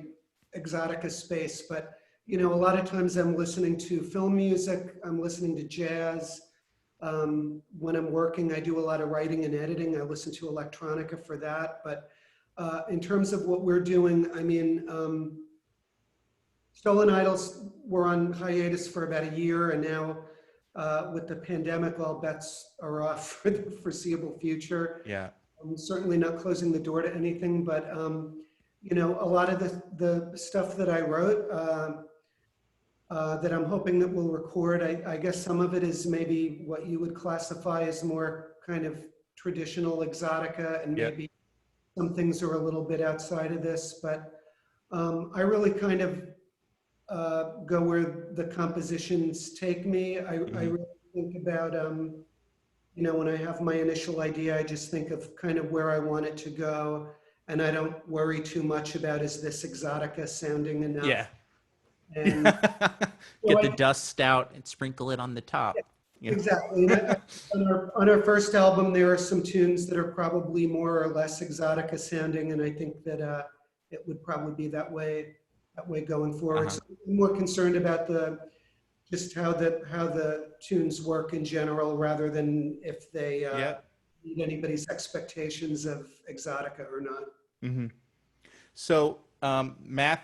Exotica space. But, you know, a lot of times I'm listening to film music. I'm listening to jazz. When I'm working, I do a lot of writing and editing. I listen to electronica for that. But in terms of what we're doing, I mean, Stolen Idols were on hiatus for about a year, and now with the pandemic, all bets are off for the foreseeable future. Yeah. I'm certainly not closing the door to anything, but you know, a lot of the stuff that I wrote that I'm hoping that we'll record, I guess some of it is maybe what you would classify as more kind of traditional Exotica, and maybe some things are a little bit outside of this, but I really kind of go where the compositions take me. I really think about, you know, when I have my initial idea, I just think of kind of where I want it to go. And I don't worry too much about, is this Exotica sounding enough? Yeah. And Get the dust out and sprinkle it on the top. Yeah, exactly. On our first album, there are some tunes that are probably more or less Exotica sounding, and I think that it would probably be that way going forward. So I'm more concerned about just how the tunes work in general, rather than if they meet anybody's expectations of Exotica or not. Mm-hmm. So Matt,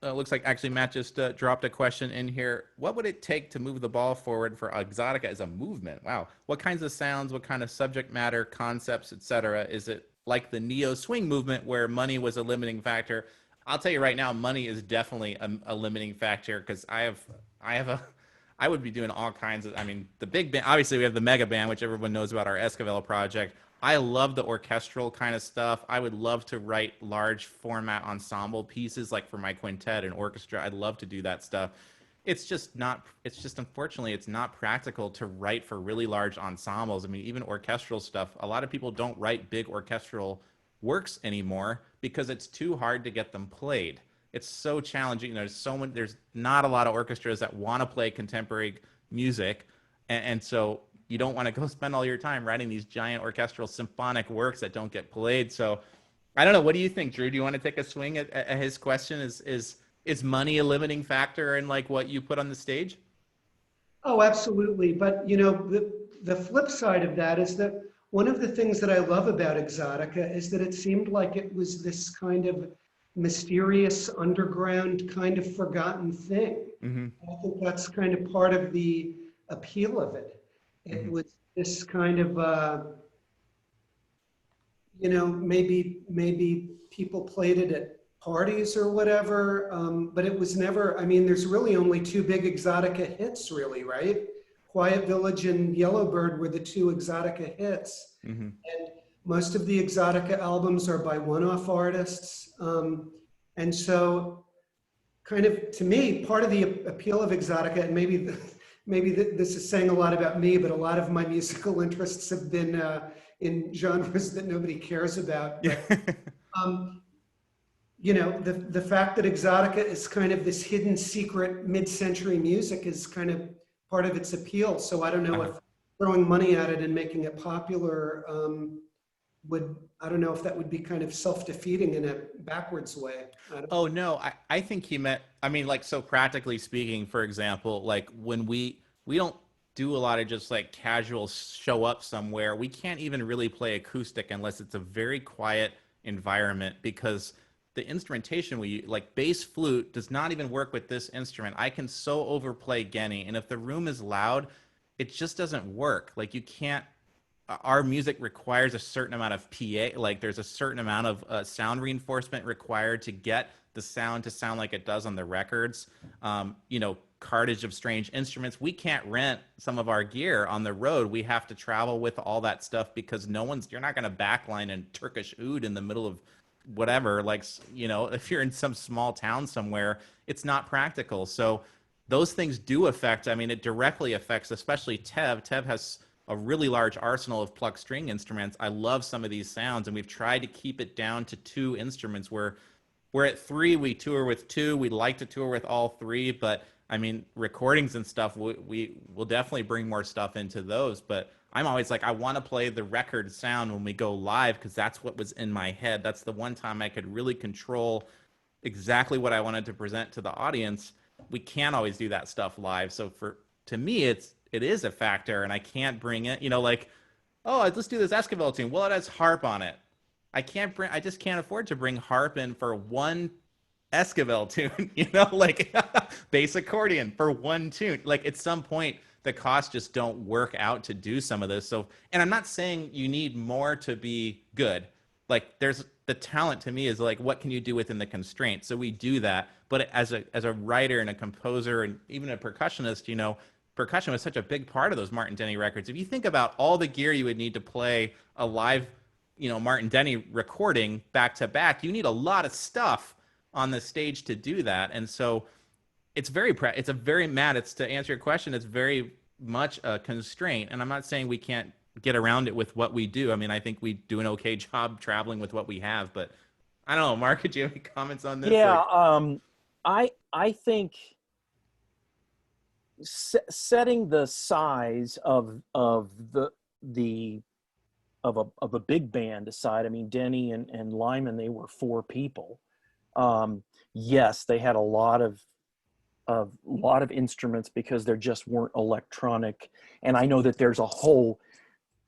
looks like actually Matt just dropped a question in here. What would it take to move the ball forward for Exotica as a movement? Wow. What kinds of sounds, what kind of subject matter, concepts, etc.? Is it like the neo swing movement where money was a limiting factor? I'll tell you right now, money is definitely a limiting factor, because I would be doing all kinds of, I mean, the big band, obviously we have the mega band, which everyone knows about, our Esquivel project. I love the orchestral kind of stuff. I would love to write large format ensemble pieces, like for my quintet and orchestra. I'd love to do that stuff. It's just unfortunately, it's not practical to write for really large ensembles. I mean, even orchestral stuff, a lot of people don't write big orchestral works anymore because it's too hard to get them played. It's so challenging. There's not a lot of orchestras that want to play contemporary music, and so you don't want to go spend all your time writing these giant orchestral symphonic works that don't get played. So I don't know. What do you think, Drew? Do you want to take a swing at his question? Is money a limiting factor in like what you put on the stage? Oh, absolutely. But you know, the flip side of that is that one of the things that I love about Exotica is that it seemed like it was this kind of mysterious, underground, kind of forgotten thing. Mm-hmm. I think that's kind of part of the appeal of it. It Mhm. was this kind of, you know, maybe people played it at parties or whatever, but it was never, I mean, there's really only two big Exotica hits really, right? Quiet Village and Yellowbird were the two Exotica hits. Mm-hmm. And most of the Exotica albums are by one-off artists. And so kind of, to me, part of the appeal of Exotica, and maybe this is saying a lot about me, but a lot of my musical interests have been in genres that nobody cares about. But, you know, the fact that Exotica is kind of this hidden secret mid-century music is kind of part of its appeal. So I don't know if throwing money at it and making it popular I don't know if that would be kind of self-defeating in a backwards way. Oh, no, I think he meant, I mean, like, so practically speaking, for example, like when we don't do a lot of just like casual show up somewhere, we can't even really play acoustic unless it's a very quiet environment, because the instrumentation like bass flute does not even work with this instrument. I can so overplay Genny, and if the room is loud, it just doesn't work. Like, you can't, our music requires a certain amount of PA, like there's a certain amount of sound reinforcement required to get the sound to sound like it does on the records. You know, cartage of strange instruments. We can't rent some of our gear on the road. We have to travel with all that stuff because you're not going to backline in Turkish oud in the middle of whatever. Like, you know, if you're in some small town somewhere, it's not practical. So those things do affect, I mean, it directly affects, especially Tev. Tev has a really large arsenal of plucked string instruments. I love some of these sounds, and we've tried to keep it down to two instruments. Where we're at three, we tour with two. We'd like to tour with all three, but I mean, recordings and stuff, we will definitely bring more stuff into those. But I'm always like, I want to play the record sound when we go live, because that's what was in my head. That's the one time I could really control exactly what I wanted to present to the audience. We can't always do that stuff live. So to me, it is a factor, and I can't bring it, you know, like, oh, let's do this Esquivel tune. Well, it has harp on it. I just can't afford to bring harp in for one Esquivel tune, you know, like bass accordion for one tune. Like, at some point, the costs just don't work out to do some of this. So, and I'm not saying you need more to be good. Like, there's the talent, to me, is like, what can you do within the constraints? So we do that. But as a writer and a composer and even a percussionist, you know, percussion was such a big part of those Martin Denny records. If you think about all the gear you would need to play a live, you know, Martin Denny recording back to back, you need a lot of stuff on the stage to do that. And so it's to answer your question, it's very much a constraint. And I'm not saying we can't get around it with what we do. I mean, I think we do an okay job traveling with what we have, but I don't know, Mark, could you have any comments on this? Yeah, I think setting the size of a big band aside, I mean, Denny and Lyman, they were four people. Yes, they had a lot of instruments because there just weren't electronic. And I know that there's a whole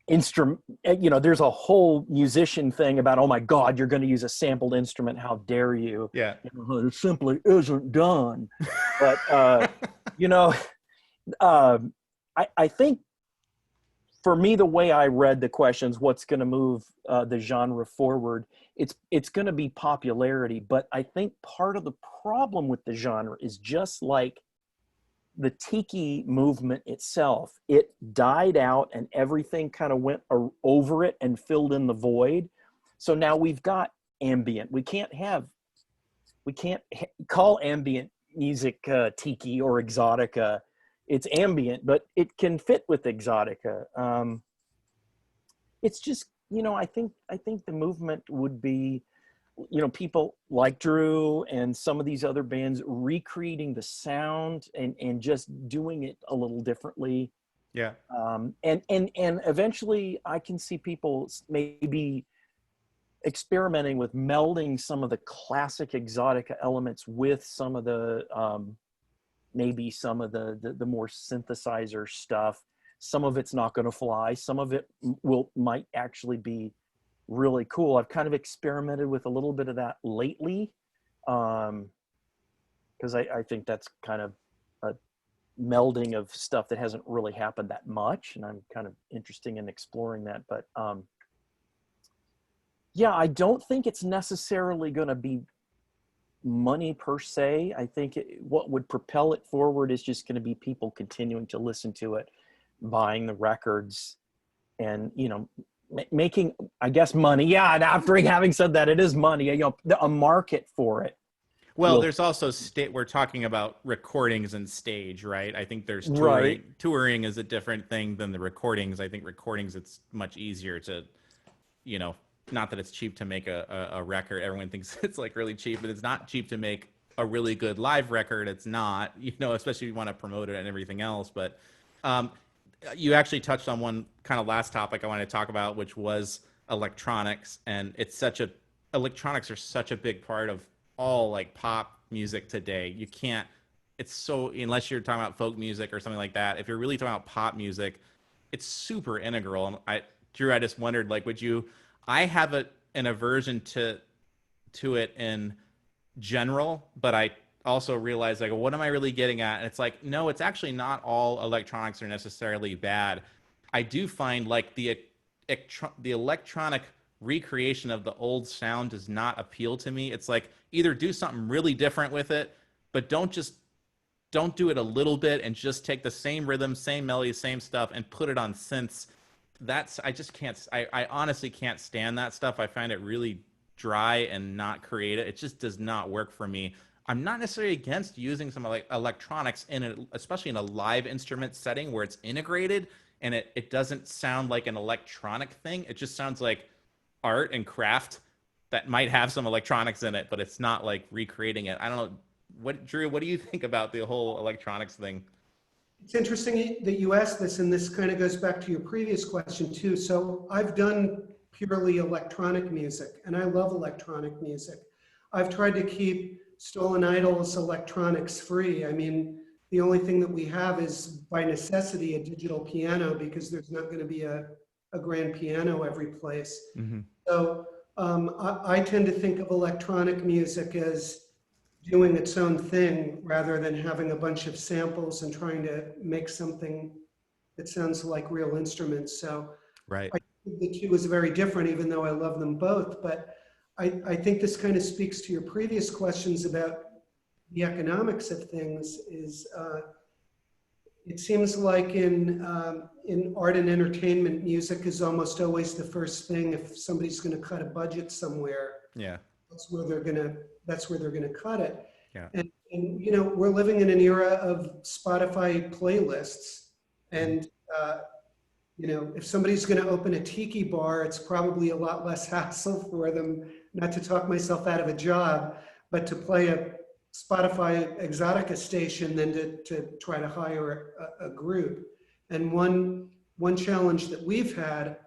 instrument, you know, there's a whole musician thing about, oh my God, you're going to use a sampled instrument. How dare you? Yeah. You know, it simply isn't done. But, you know, I think for me, the way I read the questions, what's going to move the genre forward, it's going to be popularity. But I think part of the problem with the genre is just like the tiki movement itself. It died out and everything kind of went over it and filled in the void. So now we've got ambient. We can't call ambient music tiki or exotica. It's ambient, but it can fit with exotica. It's just, you know, I think the movement would be, you know, people like Drew and some of these other bands recreating the sound and just doing it a little differently. Yeah. And eventually I can see people maybe experimenting with melding some of the classic exotica elements with some of the maybe some of the more synthesizer stuff Some of it's not going to fly. Some of it might actually be really cool. I've kind of experimented with a little bit of that lately, because I think that's kind of a melding of stuff that hasn't really happened that much, and I'm kind of interested in exploring that. But yeah, I don't think it's necessarily going to be money per se. I think what would propel it forward is just going to be people continuing to listen to it, buying the records, and making, I guess, money. Yeah, and after having said that, it is money. A market for it. Well, there's also we're talking about recordings and stage, right? I think there's touring. Right. Touring is a different thing than the recordings. I think recordings, it's much easier to, not that it's cheap to make a record. Everyone thinks it's like really cheap, but it's not cheap to make a really good live record. It's not, especially if you want to promote it and everything else. But you actually touched on one kind of last topic I wanted to talk about, which was electronics. And electronics are such a big part of all like pop music today. You can't, unless you're talking about folk music or something like that, if you're really talking about pop music, it's super integral. And Drew, I just wondered, like, I have an aversion to it in general, but I also realize, like, what am I really getting at? And it's like, no, it's actually not all electronics are necessarily bad. I do find like the electronic recreation of the old sound does not appeal to me. It's like, either do something really different with it, but don't do it a little bit and just take the same rhythm, same melody, same stuff and put it on synths. I just can't, I honestly can't stand that stuff. I find it really dry and not creative. It just does not work for me. I'm not necessarily against using some like electronics especially in a live instrument setting where it's integrated and it doesn't sound like an electronic thing. It just sounds like art and craft that might have some electronics in it, but it's not like recreating it. I don't know. Drew, what do you think about the whole electronics thing? It's interesting that you asked this, and this kind of goes back to your previous question too. So I've done purely electronic music, and I love electronic music. I've tried to keep Stolen Idols electronics free. I mean, the only thing that we have is by necessity a digital piano, because there's not going to be a grand piano every place. Mm-hmm. So I tend to think of electronic music as doing its own thing rather than having a bunch of samples and trying to make something that sounds like real instruments. So right. I think the two is very different, even though I love them both. But I think this kind of speaks to your previous questions about the economics of things. It seems like in art and entertainment, music is almost always the first thing. If somebody's going to cut a budget somewhere, yeah, that's where they're going to cut it. Yeah. And we're living in an era of Spotify playlists, and if somebody's going to open a tiki bar, it's probably a lot less hassle for them, not to talk myself out of a job, but to play a Spotify Exotica station than to try to hire a group. And one challenge that we've had,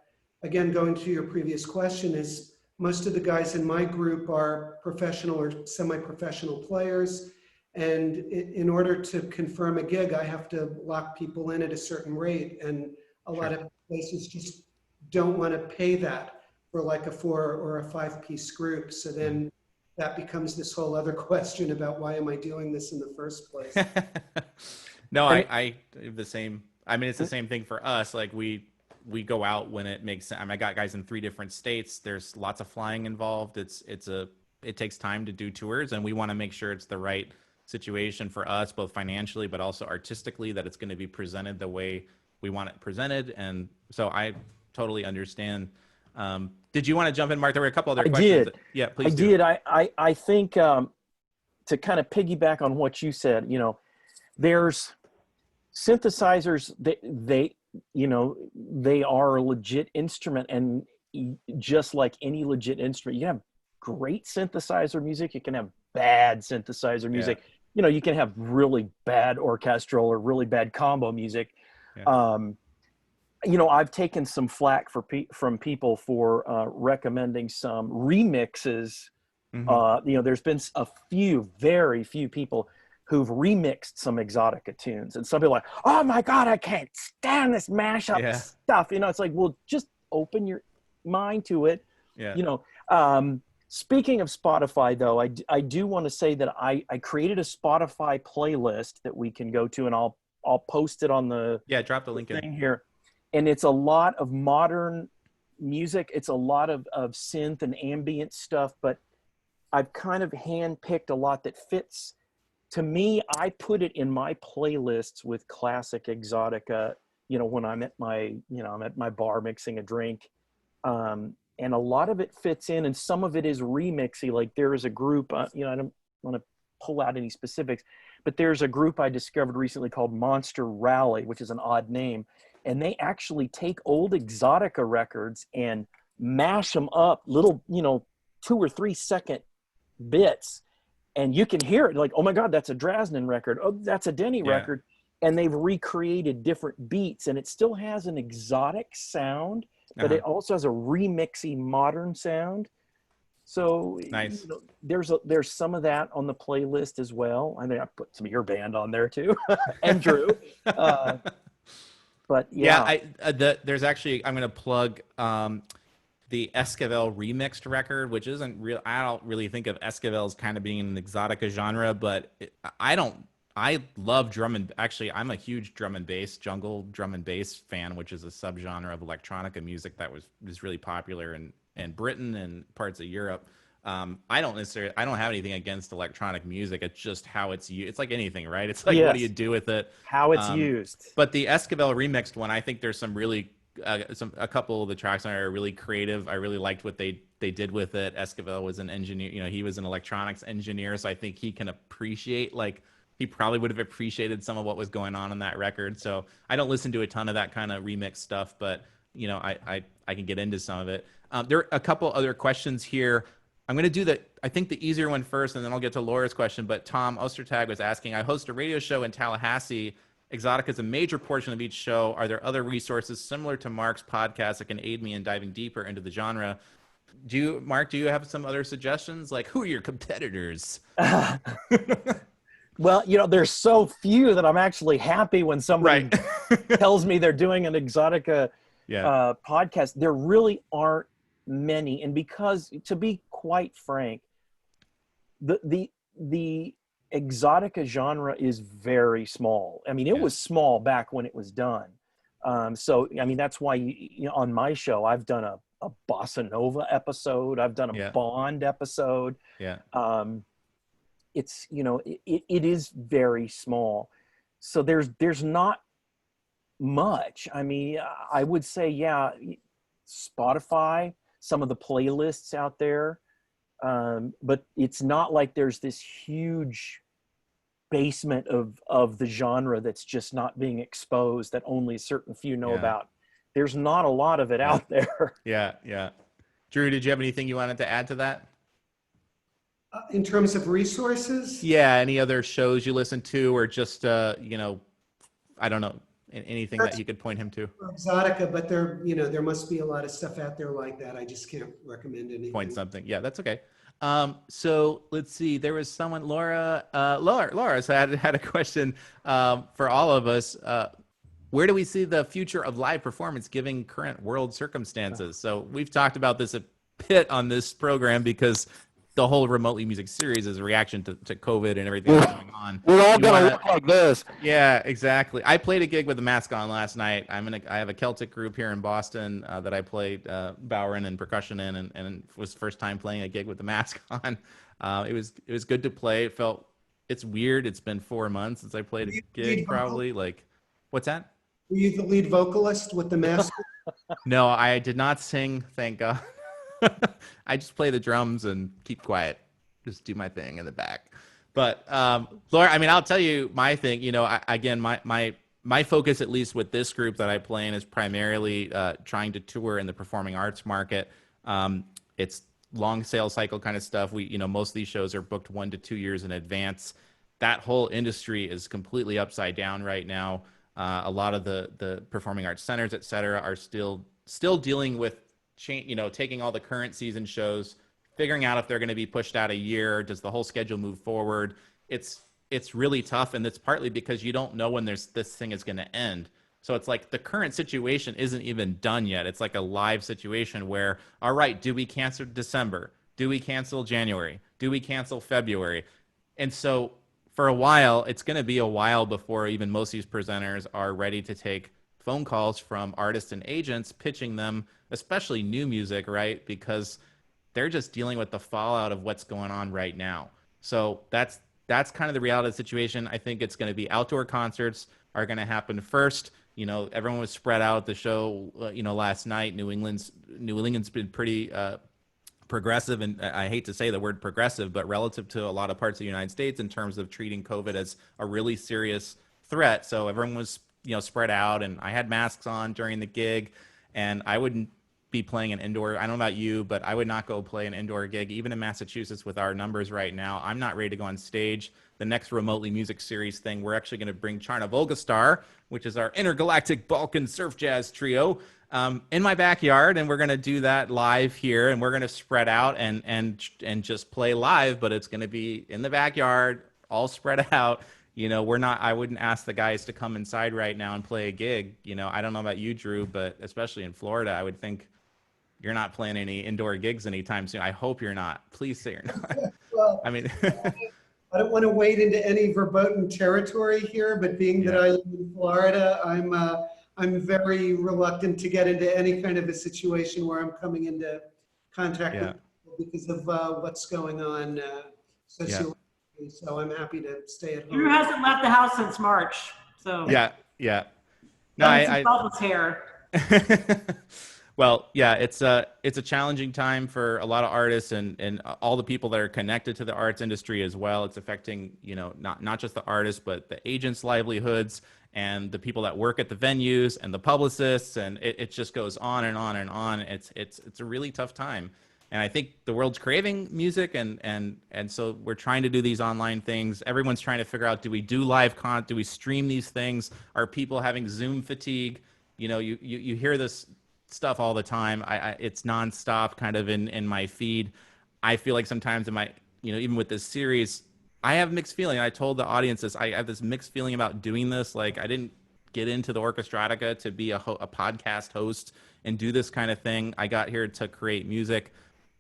again, going to your previous question, is most of the guys in my group are professional or semi-professional players. And in order to confirm a gig, I have to lock people in at a certain rate. And a lot of places just don't want to pay that for like a 4 or a 5-piece group. So then that becomes this whole other question about why am I doing this in the first place? No, I the same. I mean, it's the same thing for us. Like we go out when it makes sense. I mean, I got guys in 3 different states. There's lots of flying involved. It takes time to do tours, and we want to make sure it's the right situation for us, both financially, but also artistically, that it's going to be presented the way we want it presented. And so I totally understand. Did you want to jump in, Mark? There were a couple other questions. Yeah, please. I think to kind of piggyback on what you said, there's synthesizers. They are a legit instrument, and just like any legit instrument, you can have great synthesizer music. You can have bad synthesizer music. Yeah. You can have really bad orchestral or really bad combo music. Yeah. I've taken some flack from people for recommending some remixes. Mm-hmm. There's been very few people who've remixed some Exotica tunes, and some people are like, oh my God, I can't stand this mashup stuff. You know, it's like, well, just open your mind to it. Yeah. You know, speaking of Spotify though, I do want to say that I created a Spotify playlist that we can go to, and I'll post it on the drop the link thing in here. And it's a lot of modern music. It's a lot of synth and ambient stuff, but I've kind of handpicked a lot that fits. To me, I put it in my playlists with classic Exotica, you know, when I'm at my, you know, I'm at my bar mixing a drink. And a lot of it fits in, and some of it is remixy. Like there is a group, you know, I don't want to pull out any specifics, but there's a group I discovered recently called Monster Rally, which is an odd name. And they actually take old Exotica records and mash them up, little, you know, 2 or 3 second bits. And you can hear it like, oh my God, that's a Drasnin record. Oh, that's a Denny record. And they've recreated different beats, and it still has an exotic sound, but it also has a remixy modern sound. So nice. You know, there's some of that on the playlist as well. I mean, I put some of your band on there too, and Drew. But there's actually, I'm going to plug the Esquivel remixed record, which isn't real. I don't really think of Esquivel as kind of being an Exotica genre, but I love drum and actually I'm a huge drum and bass, jungle drum and bass fan, which is a subgenre of electronica music that was really popular in Britain and parts of Europe. I don't have anything against electronic music. It's just how it's used. It's like anything, right? It's like, what do you do with it? How it's used. But the Esquivel remixed one, I think there's some really, a couple of the tracks on it are really creative. I really liked what they did with it. Esquivel was an engineer, you know, he was an electronics engineer. So I think he can appreciate, like, he probably would have appreciated some of what was going on that record. So I don't listen to a ton of that kind of remix stuff, but you know, I can get into some of it. There are a couple other questions here. I'm going to do I think the easier one first, and then I'll get to Laura's question. But Tom Ostertag was asking, I host a radio show in Tallahassee. Exotica is a major portion of each show. Are there other resources similar to Mark's podcast that can aid me in diving deeper into the genre? Mark, do you have some other suggestions? Like, who are your competitors? Well, you know, there's so few that I'm actually happy when somebody tells me they're doing an Exotica podcast. There really aren't many. And because, to be quite frank, the Exotica genre is very small. I mean, it was small back when it was done. So, I mean, that's why, you know, on my show, I've done a Bossa Nova episode. I've done a Bond episode. It's, you know, it is very small. So there's not much. I mean, I would say, Spotify, some of the playlists out there. But it's not like there's this huge basement of the genre that's just not being exposed that only a certain few know about. There's not a lot of it out there. Yeah. Drew, did you have anything you wanted to add to that? In terms of resources? Yeah, any other shows you listen to, or just, you know, I don't know, anything that you could point him to? Exotica, but there must be a lot of stuff out there like that. I just can't recommend anything. Point something. Yeah, that's okay. So let's see. There was someone, Laura had a question for all of us. Where do we see the future of live performance given current world circumstances? So we've talked about this a bit on this program because the whole remotely music series is a reaction to COVID and everything that's going on. We're all gonna look like this. Yeah, exactly. I played a gig with a mask on last night. I have a Celtic group here in Boston that I played Bowerin and percussion in, and it was the first time playing a gig with the mask on. It was good to play. It's weird. It's been 4 months since I played a gig. Probably like, what's that? Were you the lead vocalist with the mask? No, I did not sing. Thank God. I just play the drums and keep quiet, just do my thing in the back. But Laura, I mean, I'll tell you my thing. You know, again, my focus, at least with this group that I play in, is primarily trying to tour in the performing arts market. It's long sales cycle kind of stuff. Most of these shows are booked 1 to 2 years in advance. That whole industry is completely upside down right now. A lot of the performing arts centers, et cetera, are still dealing with taking all the current season shows, figuring out if they're going to be pushed out a year. Does the whole schedule move forward? It's it's really tough, and it's partly because you don't know when this thing is going to end. So it's like the current situation isn't even done yet. It's like a live situation where, all right, do we cancel December? Do we cancel January? Do we cancel February? And so for a while, it's going to be a while before even most of these presenters are ready to take phone calls from artists and agents pitching them, especially new music, right? Because they're just dealing with the fallout of what's going on right now. So that's kind of the reality of the situation. I think it's going to be outdoor concerts are going to happen first. You know, everyone was spread out at the show, last night. New England's been pretty progressive, and I hate to say the word progressive, but relative to a lot of parts of the United States in terms of treating COVID as a really serious threat. So everyone was, spread out, and I had masks on during the gig, and I wouldn't be playing an indoor. I don't know about you, but I would not go play an indoor gig, even in Massachusetts with our numbers right now. I'm not ready to go on stage. The next Remotely Music Series thing, we're actually going to bring Charna Volgastar, which is our intergalactic Balkan surf jazz trio, in my backyard, and we're going to do that live here, and we're going to spread out and just play live, but it's going to be in the backyard, all spread out. I wouldn't ask the guys to come inside right now and play a gig. I don't know about you, Drew, but especially in Florida, I would think you're not playing any indoor gigs anytime soon. I hope you're not. Please say you're not. Well, I mean, I don't want to wade into any verboten territory here, but being that I live in Florida, I'm very reluctant to get into any kind of a situation where I'm coming into contact with people because of what's going on socially. So I'm happy to stay at home. Drew hasn't left the house since March, so yeah. No, I his hair. Well, yeah, it's a challenging time for a lot of artists and all the people that are connected to the arts industry as well. It's affecting, not just the artists, but the agents' livelihoods and the people that work at the venues and the publicists, and it just goes on and on and on. It's a really tough time. And I think the world's craving music, and so we're trying to do these online things. Everyone's trying to figure out, do we do live content? Do we stream these things? Are people having Zoom fatigue? You hear this stuff all the time. It's nonstop kind of in my feed. I feel like sometimes in my, even with this series, I have mixed feeling. I told the audience this, I have this mixed feeling about doing this. Like, I didn't get into the Orchestrotica to be a podcast host and do this kind of thing. I got here to create music,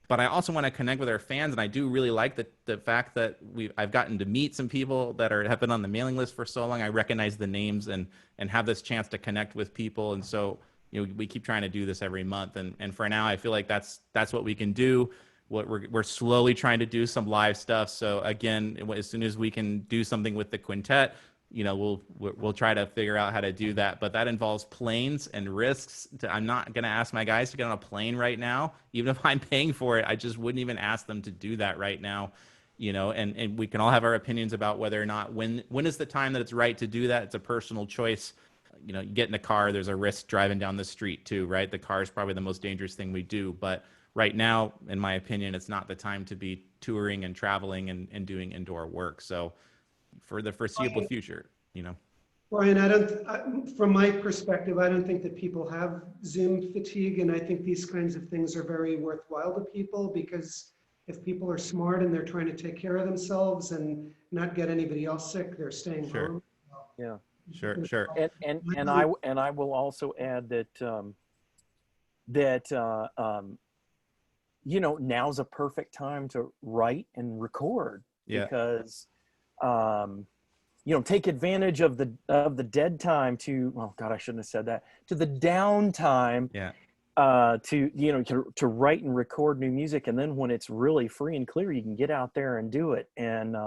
but I also want to connect with our fans. And I do really like the fact that I've gotten to meet some people that have been on the mailing list for so long. I recognize the names and have this chance to connect with people. And so, we keep trying to do this every month. And for now, I feel like that's what we can do. What we're slowly trying to do some live stuff. So again, as soon as we can do something with the quintet, we'll try to figure out how to do that. But that involves planes and risks. I'm not going to ask my guys to get on a plane right now. Even if I'm paying for it, I just wouldn't even ask them to do that right now. And we can all have our opinions about whether or not when is the time that it's right to do that. It's a personal choice. You get in a car, there's a risk driving down the street too, right? The car is probably the most dangerous thing we do. But right now, in my opinion, it's not the time to be touring and traveling and doing indoor work. So for the foreseeable future, Brian, from my perspective, I don't think that people have Zoom fatigue. And I think these kinds of things are very worthwhile to people, because if people are smart and they're trying to take care of themselves and not get anybody else sick, they're staying home. Yeah. Sure. And I will also add that now's a perfect time to write and record, because take advantage of the dead time to I shouldn't have said that, to the downtime to write and record new music, and then when it's really free and clear, you can get out there and do it. And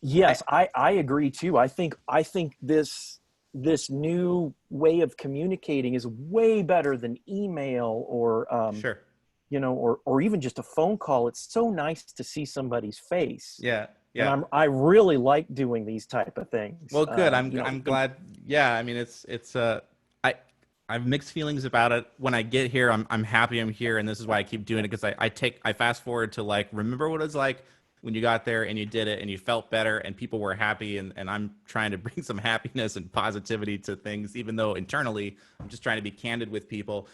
yes, I agree too. I think this new way of communicating is way better than email or or even just a phone call. It's so nice to see somebody's face. Yeah. And I really like doing these type of things. Well, good. I'm glad. Yeah. I mean, I have mixed feelings about it. When I get here, I'm happy I'm here, and this is why I keep doing it, because I fast forward to remember what it was like when you got there and you did it and you felt better and people were happy, and I'm trying to bring some happiness and positivity to things, even though internally I'm just trying to be candid with people.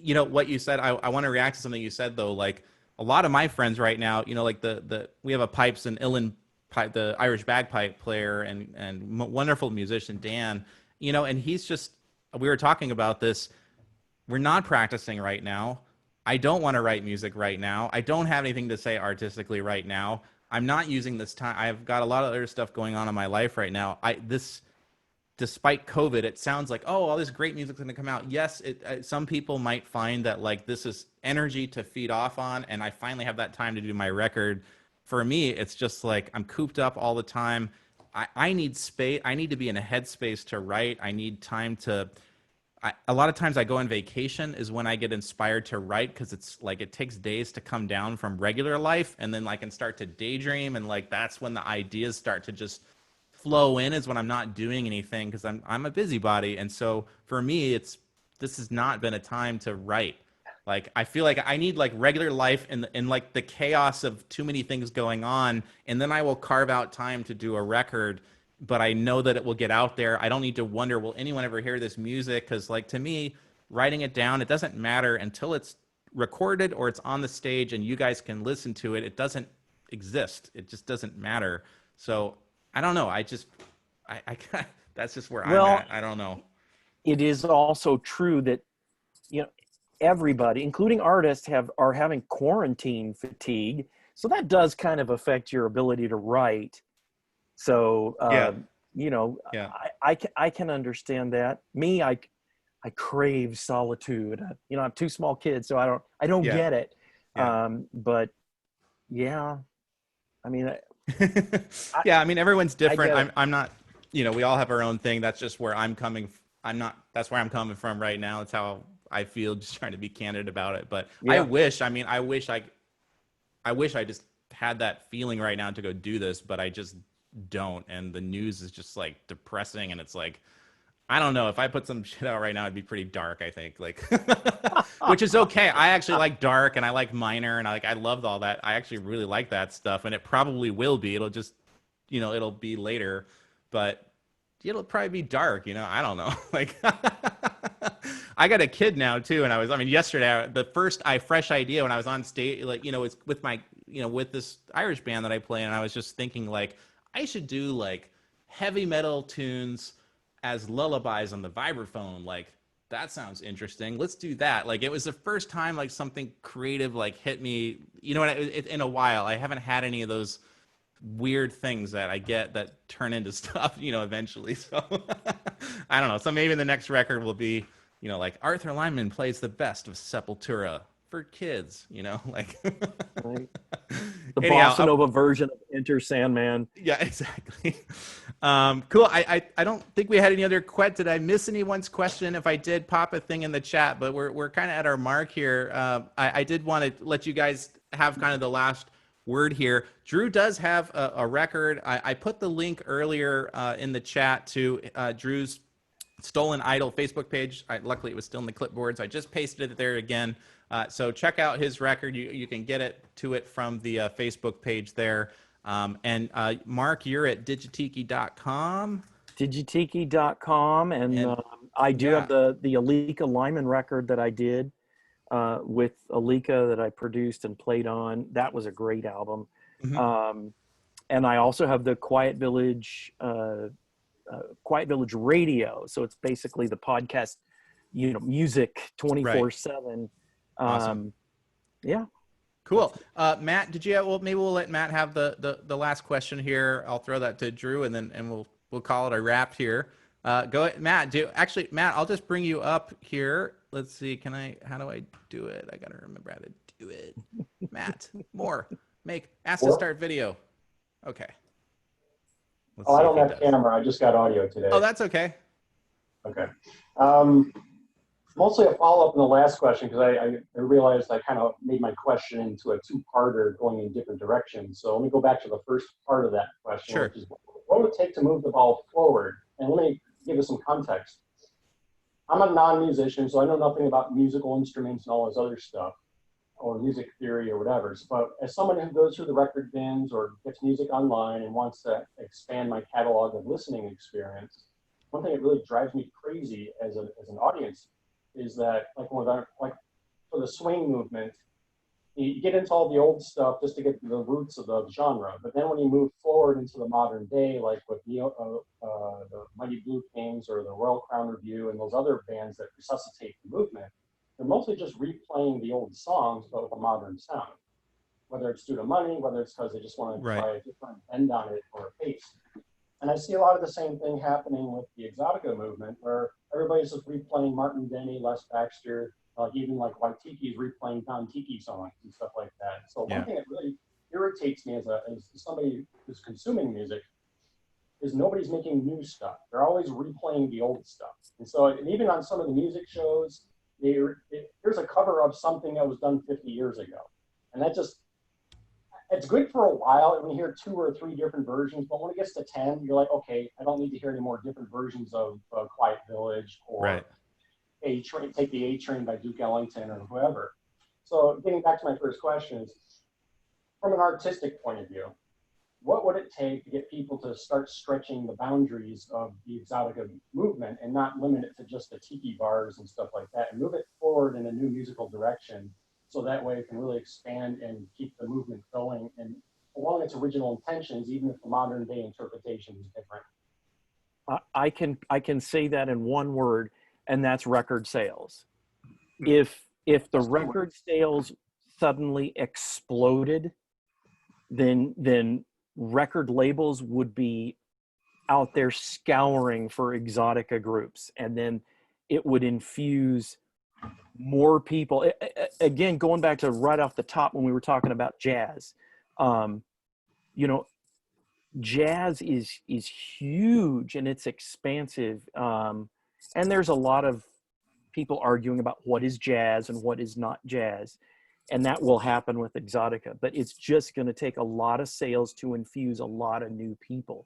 What you said, I want to react to something you said though. Like, a lot of my friends right now, we have a Pipes and Illan the Irish bagpipe player and wonderful musician, Dan, you know, and he's just, we were talking about this. We're not practicing right now. I don't want to write music right now. I don't have anything to say artistically right now. I'm not using this time. I've got a lot of other stuff going on in my life right now. Despite COVID, it sounds like, oh, all this great music's going to come out. Yes, some people might find that like this is energy to feed off on, and I finally have that time to do my record. For me, it's just like I'm cooped up all the time. I need space. I need to be in a headspace to write. I need time to. A lot of times I go on vacation is when I get inspired to write, because it's like it takes days to come down from regular life, and then I can start to daydream, and like that's when the ideas start to just flow in, is when I'm not doing anything, because I'm a busybody. And so for me, this has not been a time to write. Like I feel like I need like regular life and like the chaos of too many things going on, and then I will carve out time to do a record. But I know that it will get out there. I don't need to wonder, will anyone ever hear this music? Because like to me, writing it down, it doesn't matter until it's recorded or it's on the stage and you guys can listen to it. It doesn't exist. It just doesn't matter. So I don't know. I that's just where I'm at. I don't know. It is also true that, you know, everybody, including artists, are having quarantine fatigue. So that does kind of affect your ability to write. So, you know, I can understand that. Me, I crave solitude. You know, I have two small kids, so I don't get it. But yeah, I mean, I mean, everyone's different. I'm not, you know, we all have our own thing. That's just where I'm coming. That's where I'm coming from right now. It's how I feel, just trying to be candid about it. But I wish I just had that feeling right now to go do this, but I just don't. And the news is just like depressing, and it's like, I don't know, if I put some shit out right now, it'd be pretty dark, I think, like which is okay. I actually like dark, and I like minor, and I love all that. I actually really like that stuff, and it probably will be. It'll just, you know, it'll be later, but it'll probably be dark, you know. I don't know. Like I got a kid now too, and yesterday, the first fresh idea when I was on stage, like, you know, it's with my, you know, with this Irish band that I play, and I was just thinking like, I should do like heavy metal tunes as lullabies on the vibraphone. Like, that sounds interesting. Let's do that. Like, it was the first time like something creative like hit me, you know, in a while. I haven't had any of those weird things that I get that turn into stuff, you know, eventually. So I don't know. So maybe the next record will be, you know, like Arthur Lyman plays the best of Sepultura for kids, you know, like right. The bossa nova version of Enter Sandman. Yeah, exactly. Cool. I don't think we had any other questions. Did I miss anyone's question? If I did, pop a thing in the chat, but we're kind of at our mark here. I did want to let you guys have kind of the last word here. Drew does have a record. I put the link earlier in the chat to Drew's Stolen Idol Facebook page. Luckily, it was still in the clipboards. I just pasted it there again. So check out his record. You can get it from the Facebook page there. And Mark, you're at digitiki.com. Digitiki.com. And I do have the Alika Lyman record that I did with Alika that I produced and played on. That was a great album. Mm-hmm. And I also have the Quiet Village Radio. So it's basically the podcast, you know, music 24/7. Awesome. Yeah. Cool. Matt, did you have, well, maybe we'll let Matt have the last question here. I'll throw that to Drew, and we'll call it a wrap here. Go ahead, Matt. Matt, I'll just bring you up here. Let's see. How do I do it? I got to remember how to do it. Matt, ask to start video. Okay. I don't have camera. I just got audio today. Oh, that's okay. Okay. Mostly a follow-up on the last question, because I realized I kind of made my question into a two-parter going in different directions. So let me go back to the first part of that question, sure. Which is, what would it take to move the ball forward? And let me give you some context. I'm a non-musician, so I know nothing about musical instruments and all this other stuff, or music theory or whatever. But as someone who goes through the record bins or gets music online and wants to expand my catalog of listening experience, one thing that really drives me crazy as an audience is that, like for the swing movement, You get into all the old stuff just to get to the roots of the genre. But then when you move forward into the modern day, like with the Mighty Blue Kings or the Royal Crown Review and those other bands that resuscitate the movement, they're mostly just replaying the old songs, but with a modern sound. Whether it's due to money, whether it's because they just want to try a different bend on it or a pace. And I see a lot of the same thing happening with the Exotica movement, where everybody's just replaying Martin Denny, Les Baxter, even like Waitiki's replaying Don Tiki songs and stuff like that. So one thing that really irritates me as somebody who's consuming music is nobody's making new stuff. They're always replaying the old stuff. And so, and even on some of the music shows, here's a cover of something that was done 50 years ago. And that just, it's good for a while when you hear 2 or 3 different versions, but when it gets to 10, you're like, okay, I don't need to hear any more different versions of Quiet Village or A-Train, Take the A-Train by Duke Ellington or whoever. So getting back to my first question is, from an artistic point of view, what would it take to get people to start stretching the boundaries of the Exotica movement and not limit it to just the tiki bars and stuff like that, and move it forward in a new musical direction so that way it can really expand and keep the movement going and along its original intentions, even if the modern day interpretation is different? I can say that in one word, and that's record sales. If the record sales suddenly exploded, then record labels would be out there scouring for Exotica groups, and then it would infuse more people. Again, going back to right off the top when we were talking about jazz, you know, jazz is huge and it's expansive, and there's a lot of people arguing about what is jazz and what is not jazz, and that will happen with Exotica, but it's just going to take a lot of sales to infuse a lot of new people.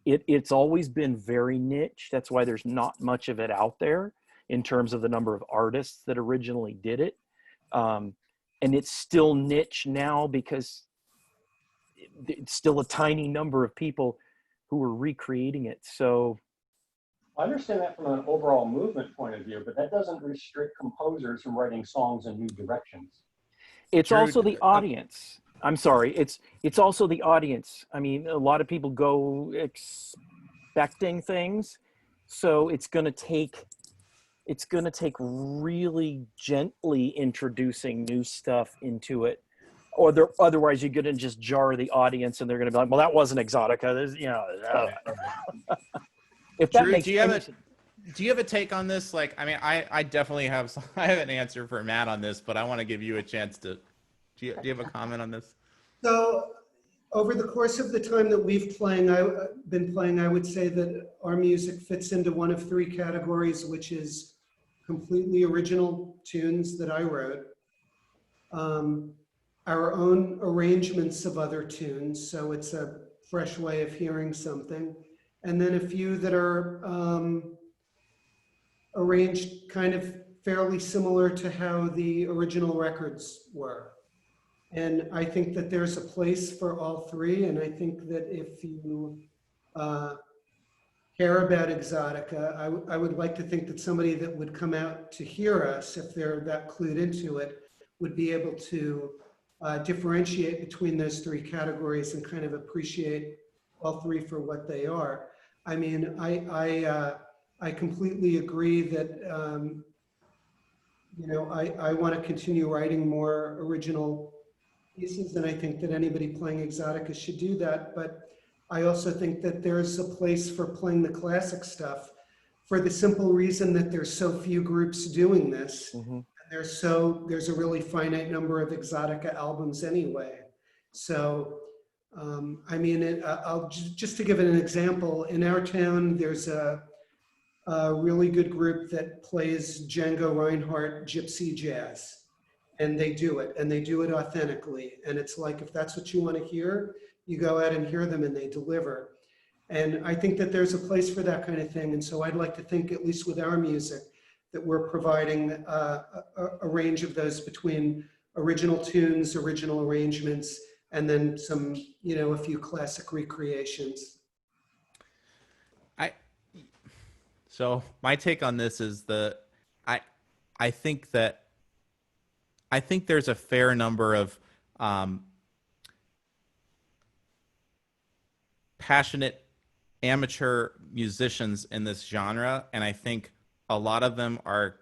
It's always been very niche. That's why there's not much of it out there in terms of the number of artists that originally did it. And it's still niche now because it's still a tiny number of people who are recreating it. So I understand that from an overall movement point of view, but that doesn't restrict composers from writing songs in new directions. It's also the audience. I'm sorry. It's also the audience. I mean, a lot of people go expecting things. So it's going to take really gently introducing new stuff into it, or otherwise you're going to just jar the audience and they're going to be like, well, that wasn't Exotica. There's, you know, if that Drew, makes do you have a take on this? Like, I mean, I definitely have I have an answer for Matt on this, but I want to give you a chance to, do you have a comment on this? So over the course of the time that we've been playing, I would say that our music fits into one of 3 categories, which is completely original tunes that I wrote, our own arrangements of other tunes, so it's a fresh way of hearing something, and then a few that are arranged kind of fairly similar to how the original records were. And I think that there's a place for all 3, and I think that if you care about Exotica, I would like to think that somebody that would come out to hear us, if they're that clued into it, would be able to differentiate between those 3 categories and kind of appreciate all 3 for what they are. I mean, I completely agree that, you know, I want to continue writing more original pieces, and I think that anybody playing Exotica should do that. But I also think that there's a place for playing the classic stuff for the simple reason that there's so few groups doing this. Mm-hmm. There's a really finite number of Exotica albums anyway. So, I mean, I'll just to give it an example, in our town, there's a really good group that plays Django Reinhardt gypsy jazz. And they do it authentically. And it's like, if that's what you want to hear, you go out and hear them and they deliver. And I think that there's a place for that kind of thing. And so I'd like to think, at least with our music, that we're providing a range of those between original tunes, original arrangements, and then some, you know, a few classic recreations. So my take on this is I think that I think there's a fair number of passionate amateur musicians in this genre, and I think a lot of them are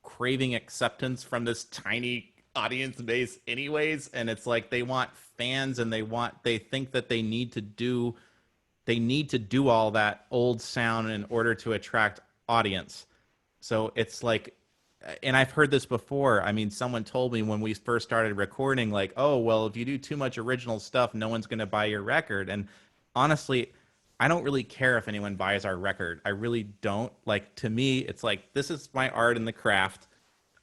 craving acceptance from this tiny audience base anyways, and it's like they want fans, and they think that they need to do all that old sound in order to attract audience. So it's like, and I've heard this before. I mean, someone told me when we first started recording, like, oh, well, if you do too much original stuff, no one's going to buy your record. And honestly, I don't really care if anyone buys our record. I really don't. Like, to me, it's like, this is my art and the craft.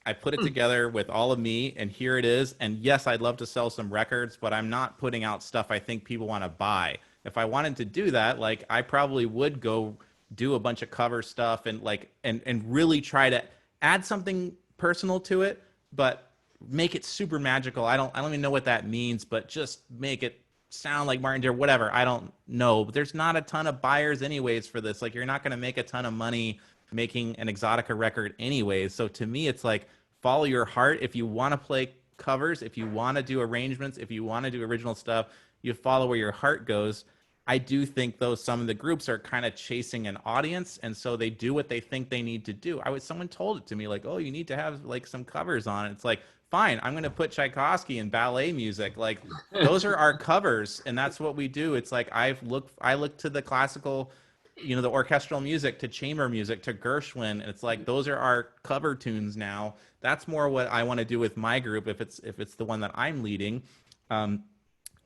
I put it together with all of me, and here it is. And yes, I'd love to sell some records, but I'm not putting out stuff I think people want to buy. If I wanted to do that, like, I probably would go do a bunch of cover stuff and like, and really try to add something personal to it, but make it super magical. I don't even know what that means, but just make it sound like Martin Deer, whatever. I don't know, but there's not a ton of buyers anyways for this. Like, you're not going to make a ton of money making an Exotica record anyways. So to me, it's like, follow your heart. If you want to play covers, if you want to do arrangements, if you want to do original stuff, you follow where your heart goes. I do think, though, some of the groups are kind of chasing an audience, and so they do what they think they need to do. Someone told it to me, like, oh, you need to have like some covers on it. It's like, fine, I'm going to put Tchaikovsky and ballet music. Like, those are our covers, and that's what we do. It's like, I look to the classical, you know, the orchestral music, to chamber music, to Gershwin, and it's like, those are our cover tunes now. That's more what I want to do with my group if it's the one that I'm leading.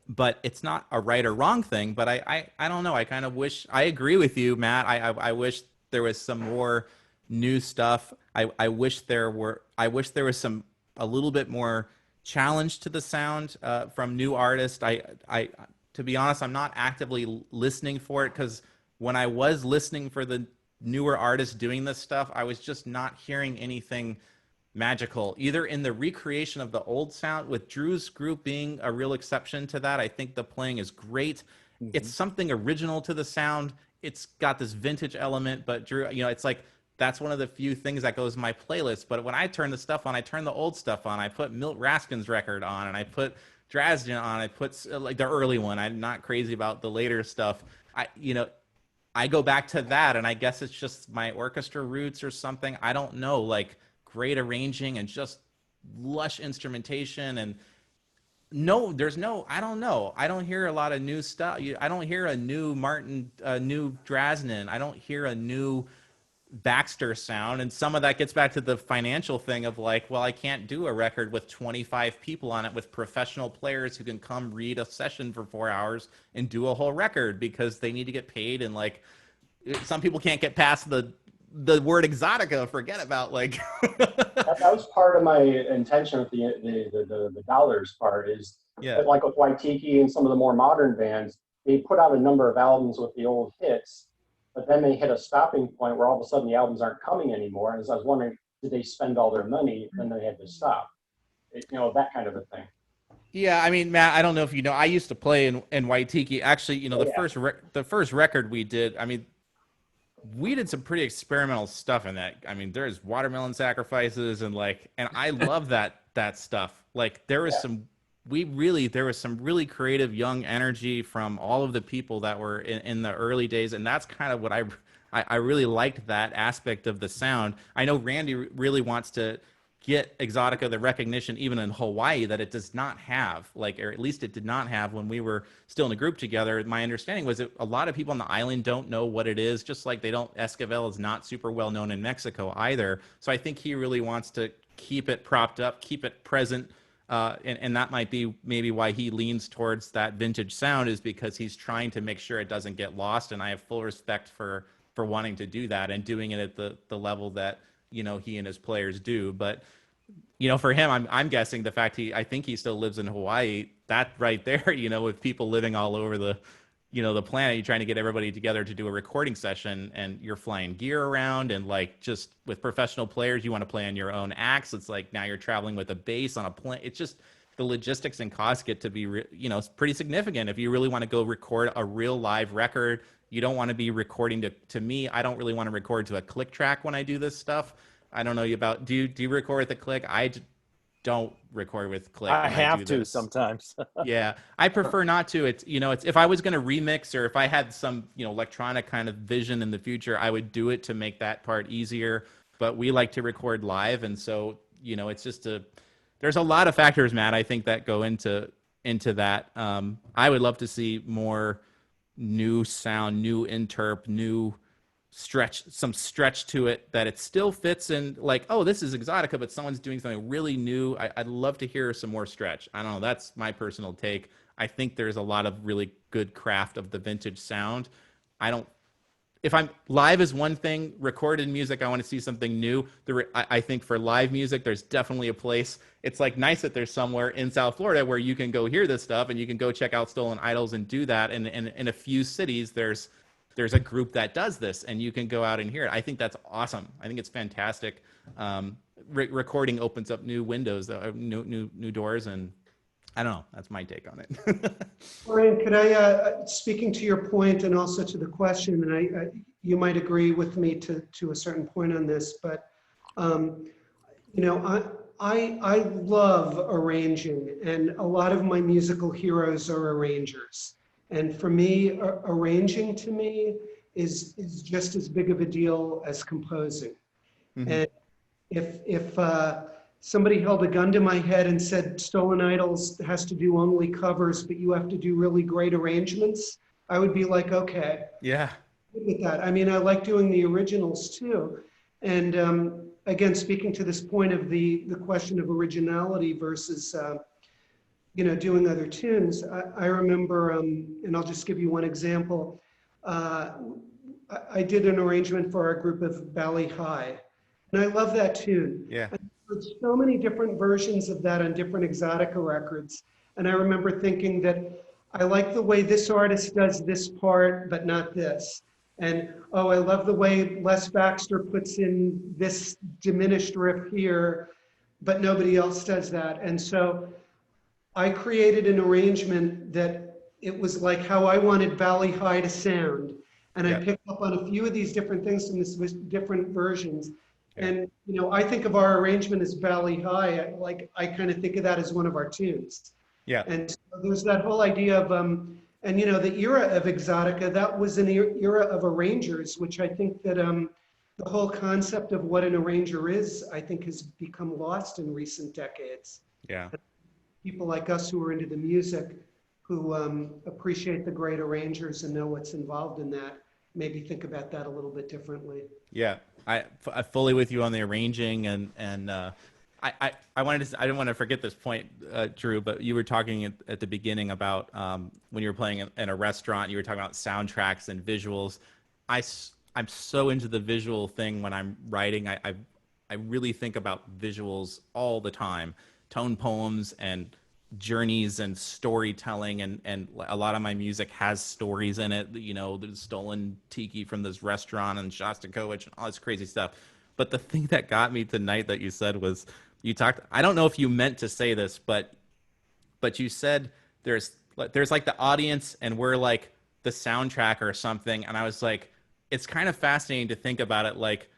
But it's not a right or wrong thing. But I don't know. I kind of wish, I agree with you, Matt. I wish there was some more new stuff. I wish there was a little bit more challenge to the sound from new artists. To be honest, I'm not actively listening for it, because when I was listening for the newer artists doing this stuff, I was just not hearing anything magical, either in the recreation of the old sound, with Drew's group being a real exception to that. I think the playing is great. It's something original to the sound. It's got this vintage element, but Drew, you know, it's like, that's one of the few things that goes in my playlist. But when I turn the stuff on, I turn the old stuff on. I put Milt Raskin's record on, and I put Drazden on. I put like the early one. I'm not crazy about the later stuff. I go back to that, and I guess it's just my orchestra roots or something. I don't know, like, great arranging and just lush instrumentation. And I don't know. I don't hear a lot of new stuff. I don't hear a new Martin, a new Drazden. I don't hear a new Baxter sound. And some of that gets back to the financial thing of like, well, I can't do a record with 25 people on it with professional players who can come read a session for 4 hours and do a whole record, because they need to get paid. And like, some people can't get past the word Exotica. Forget about like that was part of my intention with the dollars part, is like with Waitiki and some of the more modern bands, they put out a number of albums with the old hits, but then they hit a stopping point where all of a sudden the albums aren't coming anymore. And as I was wondering, did they spend all their money? Then they had to stop. That kind of a thing. Yeah, I mean, Matt, I don't know if you know, I used to play in Waitiki. Actually, the first record we did, I mean, we did some pretty experimental stuff in that. I mean, there's watermelon sacrifices and I love that stuff. Like, there was some really creative young energy from all of the people that were in the early days. And that's kind of what I really liked, that aspect of the sound. I know Randy really wants to get Exotica the recognition even in Hawaii that it does not have, or at least it did not have when we were still in a group together. My understanding was that a lot of people on the island don't know what it is, just like Esquivel is not super well known in Mexico either. So I think he really wants to keep it propped up, keep it present. And that might be maybe why he leans towards that vintage sound, is because he's trying to make sure it doesn't get lost. And I have full respect for wanting to do that and doing it at the level that, he and his players do. But, for him, I'm guessing the fact I think he still lives in Hawaii, that right there, with people living all over the planet, you're trying to get everybody together to do a recording session, and you're flying gear around, and just with professional players, you want to play on your own acts. It's like now you're traveling with a bass on a plane. It's just the logistics and costs get to be, pretty significant. If you really want to go record a real live record, you don't want to be recording to me, I don't really want to record to a click track when I do this stuff. I don't know about, do you record at the click? I don't record with click. I when have do to this. sometimes. Yeah, I prefer not to. It's if I was going to remix, or if I had some electronic kind of vision in the future, I would do it to make that part easier. But we like to record live, and so it's just there's a lot of factors, Matt, I think, that go into that. I would love to see more new sound, new interp, new some stretch to it, that it still fits in, like, oh, this is Exotica, but someone's doing something really new. I'd love to hear some more stretch. I don't know. That's my personal take. I think there's a lot of really good craft of the vintage sound. If I'm live is one thing, recorded music, I want to see something new. I think for live music, there's definitely a place. It's like nice that there's somewhere in South Florida where you can go hear this stuff and you can go check out Stolen Idols and do that. And in a few cities, there's a group that does this and you can go out and hear it. I think that's awesome. I think it's fantastic. Recording opens up new windows, new doors, and I don't know. That's my take on it. Brian, could I, speaking to your point and also to the question, and you might agree with me to a certain point on this, but I love arranging, and a lot of my musical heroes are arrangers. And for me, arranging to me is just as big of a deal as composing. Mm-hmm. And if somebody held a gun to my head and said Stolen Idols has to do only covers, but you have to do really great arrangements, I would be like, okay. Yeah. With that. I mean, I like doing the originals too. And again, speaking to this point of the question of originality versus doing other tunes, I remember, and I'll just give you one example. I did an arrangement for our group of Bali High, and I love that tune. Yeah. And there's so many different versions of that on different Exotica records. And I remember thinking that I like the way this artist does this part, but not this. And, oh, I love the way Les Baxter puts in this diminished riff here, but nobody else does that. And so I created an arrangement that it was like how I wanted Bali High to sound. And I picked up on a few of these different things from these different versions. And, I think of our arrangement as Bali High. I kind of think of that as one of our tunes. Yeah. And so there's that whole idea of, and the era of Exotica, that was an era of arrangers, which I think that the whole concept of what an arranger is, I think, has become lost in recent decades. Yeah. People like us who are into the music, who appreciate the great arrangers and know what's involved in that, maybe think about that a little bit differently. Yeah, I fully with you on the arranging, and I didn't want to forget this point, Drew, but you were talking at the beginning about when you were playing in a restaurant, you were talking about soundtracks and visuals. I'm so into the visual thing when I'm writing. I really think about visuals all the time, tone poems and journeys and storytelling, and a lot of my music has stories in it. The stolen tiki from this restaurant and Shostakovich and all this crazy stuff. But the thing that got me tonight that you said was, you talked, I don't know if you meant to say this, but you said there's like the audience and we're like the soundtrack or something. And I was like, it's kind of fascinating to think about it. Like,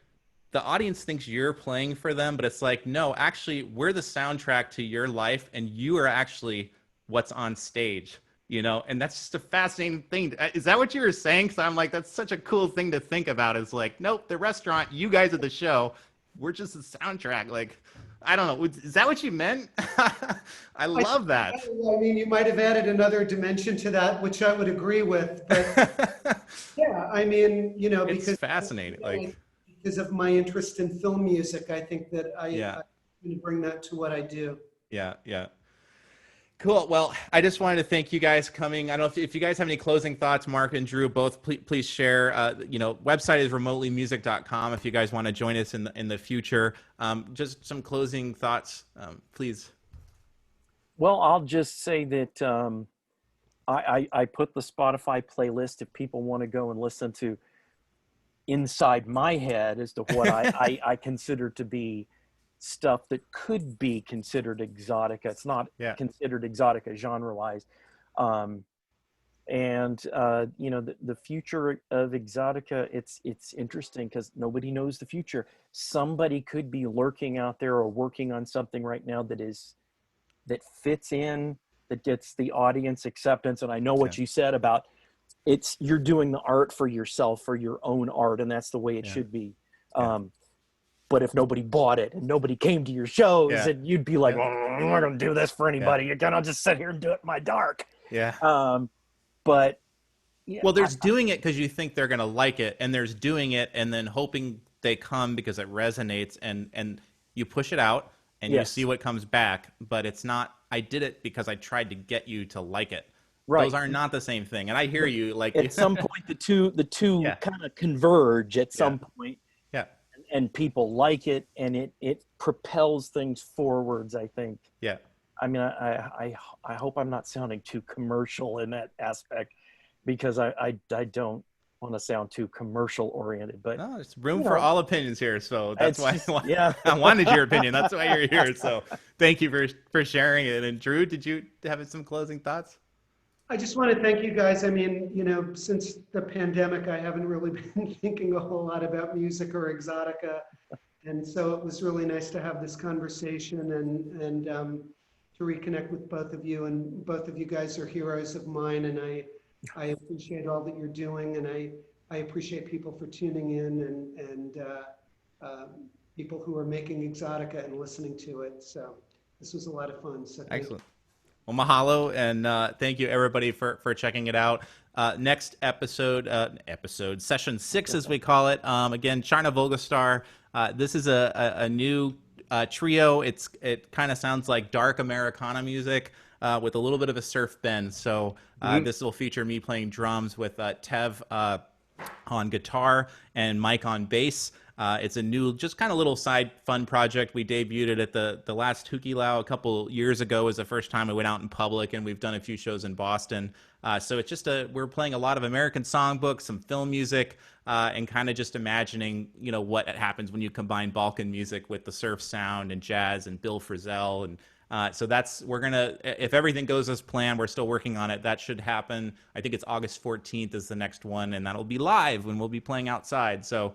the audience thinks you're playing for them, but it's like, no, actually we're the soundtrack to your life and you are actually what's on stage, and that's just a fascinating thing. Is that what you were saying? Cause I'm like, that's such a cool thing to think about. Is like, nope, the restaurant, you guys are the show. We're just the soundtrack. Like, I don't know. Is that what you meant? I love that. I mean, you might have added another dimension to that, which I would agree with. But yeah, I mean, because it's fascinating. Like, because of my interest in film music, I think that I'm going to bring that to what I do. Yeah, yeah. Cool. Well, I just wanted to thank you guys coming. I don't know if you guys have any closing thoughts, Mark and Drew, both please share. Website is remotelymusic.com if you guys want to join us in the future. Just some closing thoughts, please. Well, I'll just say that I put the Spotify playlist if people want to go and listen to inside my head as to what I consider to be stuff that could be considered Exotica. It's not considered Exotica genre-wise. And you know, the future of Exotica, it's interesting because nobody knows the future. Somebody could be lurking out there or working on something right now that fits in, that gets the audience acceptance. And I know what you said about you're doing the art for yourself, for your own art, and that's the way it should be. But if nobody bought it and nobody came to your shows, and you'd be like, well, I'm not going to do this for anybody. You're going to just sit here and do it in my dark. But well, there's doing it because you think they're going to like it, and there's doing it and then hoping they come because it resonates, and you push it out and you see what comes back. But it's not, I did it because I tried to get you to like it. Right. Those are not the same thing. And I hear you. Like at some point, the two kind of converge at some point. Yeah. And people like it, and it propels things forwards, I think. Yeah. I mean, I hope I'm not sounding too commercial in that aspect, because I don't want to sound too commercial oriented. But no, there's room for all opinions here, so that's why just, I wanted your opinion. That's why you're here. So thank you for sharing it. And Drew, did you have some closing thoughts? I just want to thank you guys. I mean, you know, since the pandemic, I haven't really been thinking a whole lot about music or Exotica. And so it was really nice to have this conversation and to reconnect with both of you. And both of you guys are heroes of mine. And I appreciate all that you're doing. And I appreciate people for tuning in and people who are making Exotica and listening to it. So this was a lot of fun. So excellent. Well, mahalo, and thank you everybody for checking it out. Next episode, session 6 as we call it. Again, Charna Volgastar. This is a new trio. It kind of sounds like dark Americana music with a little bit of a surf bend. So this will feature me playing drums with Tev on guitar and Mike on bass. It's a new, just kind of little side fun project. We debuted it at the last Hookie Lao a couple years ago. Was the first time we went out in public, and we've done a few shows in Boston. So it's just we're playing a lot of American songbooks, some film music, and kind of just imagining, you know, what happens when you combine Balkan music with the surf sound and jazz and Bill Frisell. And so we're gonna, if everything goes as planned, we're still working on it. That should happen. I think it's August 14th is the next one, and that'll be live when we'll be playing outside. So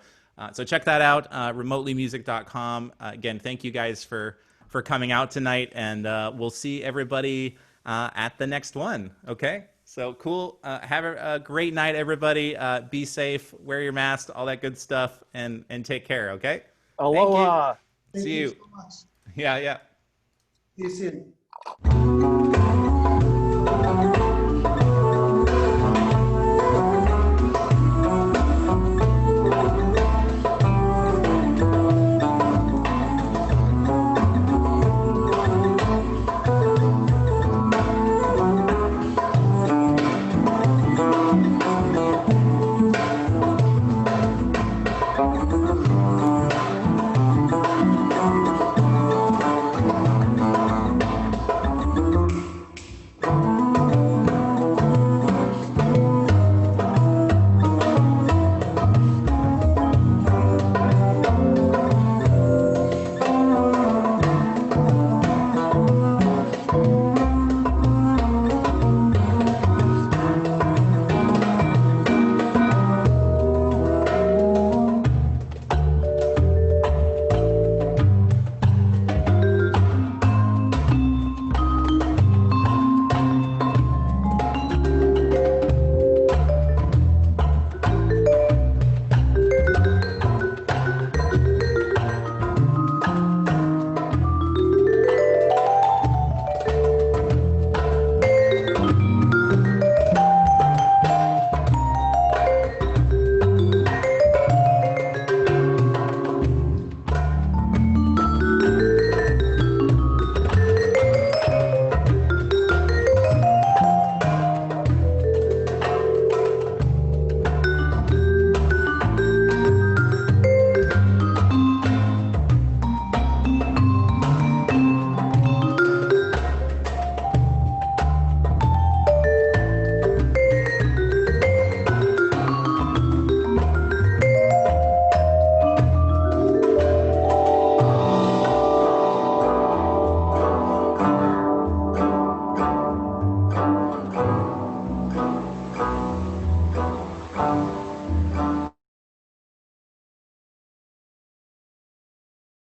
check that out, remotelymusic.com. Again, thank you guys for coming out tonight, and we'll see everybody at the next one. Okay, so cool. Have a great night, everybody. Be safe, wear your mask, all that good stuff, and take care. Okay. Aloha. See you. So much. Yeah. See you soon.